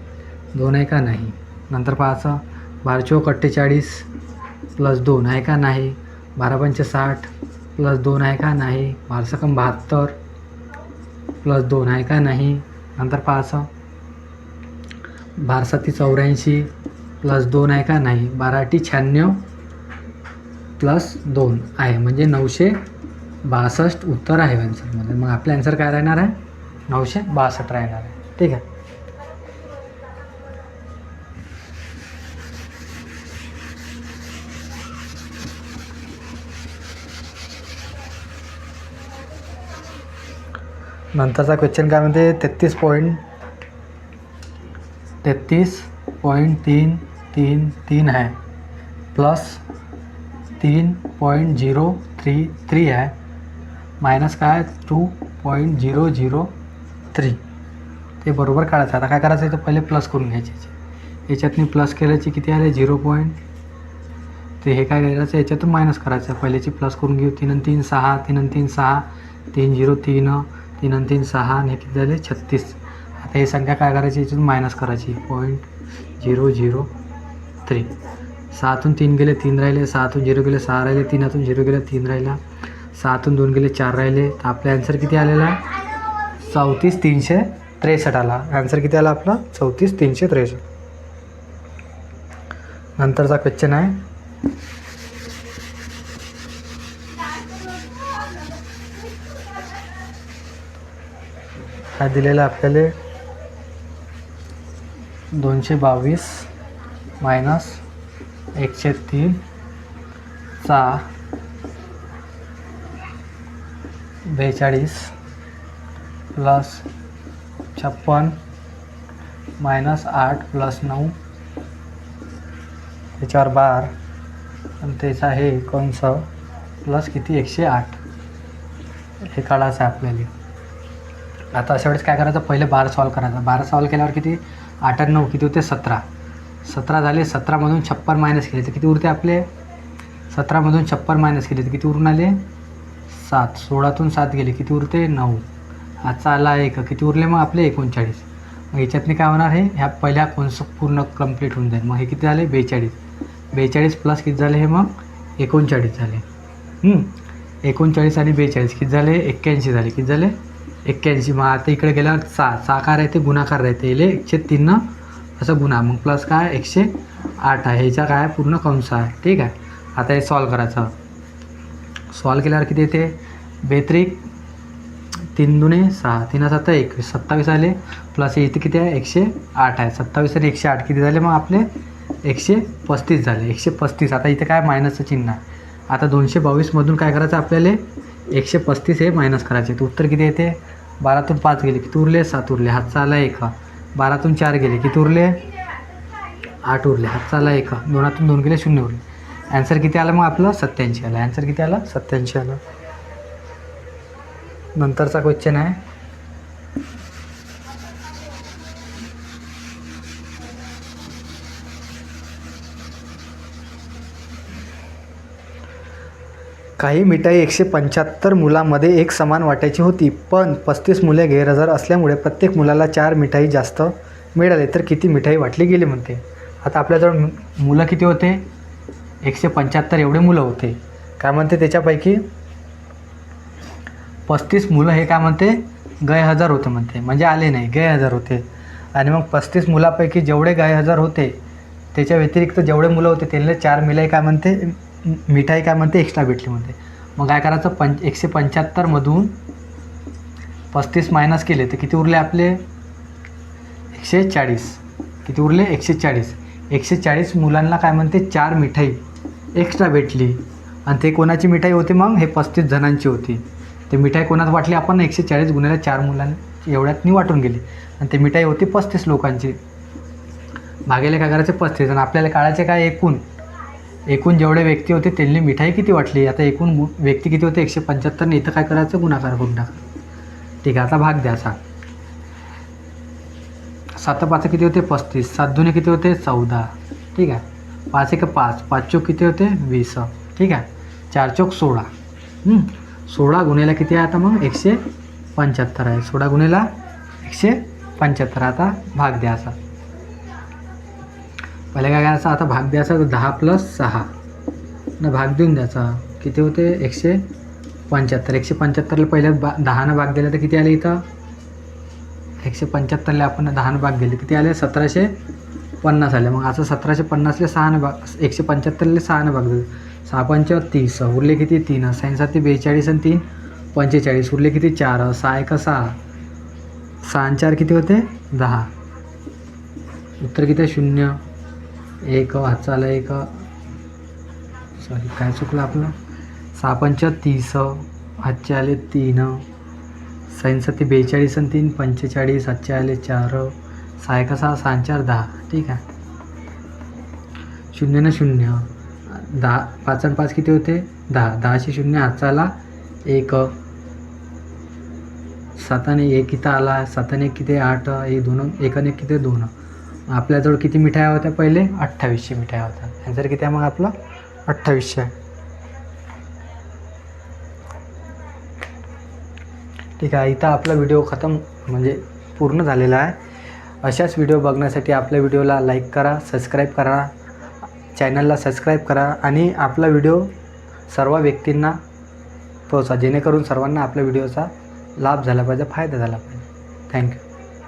Speaker 1: 2 आहे का, नाही. नंतर पाहायचं 12 चौक 48 प्लस 2 आहे का, नाही. 12 पंचे 60 प्लस 2 आहे का, नाही. 12 सकम 72 प्लस 2 आहे का, नाही. नंतर पाहायचं 12 सत्ती 84 प्लस 2 आहे का, नाही. 12 अटी 96 प्लस 2 आहे, म्हणजे 962 उत्तर आहे आन्सरमध्ये. मग आपलं आन्सर काय राहणार आहे, 962 राहणार आहे. ठीक आहे. नंतरचा क्वेश्चन काय म्हणते, 33.333 आहे प्लस 3.033 आहे मायनस काय 2.003. ते बरोबर काढायचं. आता काय करायचं, तर पहिले प्लस करून घ्यायचे. याच्यातनी प्लस केल्याची किती आले 0. ते हे काय करायचं, याच्यातून मायनस करायचं. पहिल्याची प्लस करून घेऊ. 3 आणि 3 6, 3 आणि 3 6, 3 0 3, 3 आणि 3 6, आणि हे किती झाले 36. आता ही संख्या काय करायची, याच्यातून मायनस करायची 0.003. 6तून 3 गेले 3 राहिले, 6तून 0 गेले 6 राहिले, 3तून 0 गेले 3 राहिला, 6तून 2 गेले 4 राहिले. तर आपला ॲन्सर किती आलेला आहे, 34,363 आला. ॲन्सर किती आला आपला, 34,363. नंतरचा क्वेश्चन आहे, हा दिलेला आपल्याला 222 मायनस 103 चा 42 प्लस 56 मायनस 8 प्लस 9 त्याच्यावर 12 आणि त्याचा हे कंस प्लस किती 108 हे काढायचं आहे आपल्याला. आता अशा वेळेस काय करायचं, पहिले 12 सॉल्व करायचा. 12 सॉल्व केल्यावर किती 8 आणि 9 किती होते 17. 17 झाले. 17मधून 56 मायनस केले तर किती उरते आपले, 17मधून 56 मायनस केले तर किती उरून आले 7. 16तून 7 गेले किती उरते 9. आजचा आला 1, किती उरले मग आपले 39. मग याच्यातनी काय होणार आहे, ह्या पहिल्या कॉन्सेप्ट पूर्ण कंप्लीट होऊन जाईल. मग हे किती झाले 42. 42 प्लस किती झाले हे मग 39 झाले. 39 आणि 42 किती झाले 81 झाले. किती झाले 81. मग आता इकडे गेल्यावर 6 काय राहते गुणाकार राहते, येले 103 असं गुणा, मग प्लस काय 108 आहे. ह्याचा काय पूर्ण कंस आहे. ठीक आहे. आता हे सॉल्व करायचं. सॉल्व केल्यावर किती येते 32 3 दुणे 6, 3 7 21, 27 आले. प्लस इथे किती आहे 108 आहे. 27 आणि 108 किती झाले मग आपले 135 झाले. 135. आता इथे काय मायनसचं चिन्ह आहे. आता 222मधून काय करायचं आपल्याला 135 हे मायनस करायचे. तर उत्तर किती येते 12तून 5 गेले किती उरले 7 उरले. हातचा आला 1. 12तून 4 गेले किती उरले 8 उरले. हातचा आला 1. 2तून 2 गेले 0 उरले. ॲन्सर किती आलं मग आपलं 87 आलं. ॲन्सर किती आलं 87 आलं. नंतरचा क्वेश्चन आहे, काही मिठाई 175 मुलांमध्ये एक समान वाटायची होती, पण 35 मुले गैरहजर असल्यामुळे प्रत्येक मुलाला 4 मिठाई जास्त मिळाले, तर किती मिठाई वाटली गेली म्हणते. आता आपल्याजवळ मुलं किती होते 175 एवढे मुलं होते. काय म्हणते त्याच्यापैकी 35 मुलं हे काय म्हणते गैरहजर होते म्हणते, म्हणजे आले नाही गैरहजर होते. आणि मग 35 मुलापैकी जेवढे गैरहजर होते त्याच्या व्यतिरिक्त जेवढे मुलं होते त्यांना 4 मिठाई काय म्हणते एक्स्ट्रा भेटली म्हणते. मग काय करायचं 175मधून 35 मायनस केले तर किती उरले आपले 140. किती उरले 140. 140 मुलांना काय म्हणते 4 मिठाई एक्स्ट्रा भेटली. आणि ते कोणाची मिठाई होती मग हे 35 जणांची होती. ते मिठाई कोणात वाटली आपण 140 गुणिले 4 मुलांना एवढ्यातनी वाटून गेली. आणि ते मिठाई होती 35 लोकांची. भागेले काय करायचे 35. आणि आपल्याला काढायचे काय एकूण एकूण जेवढे व्यक्ती होते त्यांनी मिठाई किती वाटली. आता एकूण व्यक्ती किती होते 175. इथं काय करायचं गुणाकार करून टाका. ठीक आहे. आता भाग द्या 7. 7 5 किती होते 35. 7 2 किती होते 14. ठीक आहे. 5 1 5. 5 चौक किती होते 20. ठीक आहे. 4 चौक 16. 16 गुणेला किती आहे आता मग 175 आहे. 16 गुणेला 175. आता भाग द्यायचा. पहिले काय करायचं आता भाग द्यायचा. 10 + 6 न भाग देऊन द्यायचा. किती होते 175. 175ला पहिल्या 10 भाग दिला तर किती आले इथं 175ला आपण 10 भाग दिले किती आले 1750 आले. मग असं 1750ला 6 भाग 175ला 6 भाग दिले. 6 पंच 30 उरले किती 3. 6 7 42 आणि 3 45 उरले किती 4. 6 1 6. 6 4 किती होते 10. उत्तर किती आहे 0 1. हातचा आला 1. सॉरी काय चुकलं आपलं. 6 पंच 30. हातचे आले 3. 6 7 42 आणि 3 45. हातचे आले 4. 6 1 6. 6 4 10. ठीक आहे. 0 न 0. 10 5 आणि 5 किती होते 10. 10शी 0 हातचा आला 1. 7 आणि 1 इथं आला. 7 आणि 1 किती 8. 1 2 1 आणि 1 किती 2. आपल्याजवळ किती मिठाया होत्या पहिले 2800 मिठाया होत्या. आन्सर किती आहे मग आपलं 2800 आहे. ठीक आहे. इथं आपला व्हिडिओ खतम म्हणजे पूर्ण झालेला आहे. अशाच व्हिडिओ बघण्यासाठी आपल्या व्हिडिओला लाईक करा, सबस्क्राईब करा, चॅनलला सबस्क्राईब करा आणि आपला व्हिडिओ सर्व व्यक्तींना पोहोचा जेणेकरून सर्वांना आपल्या व्हिडिओचा लाभ झाला पाहिजे, फायदा झाला पाहिजे. थँक्यू.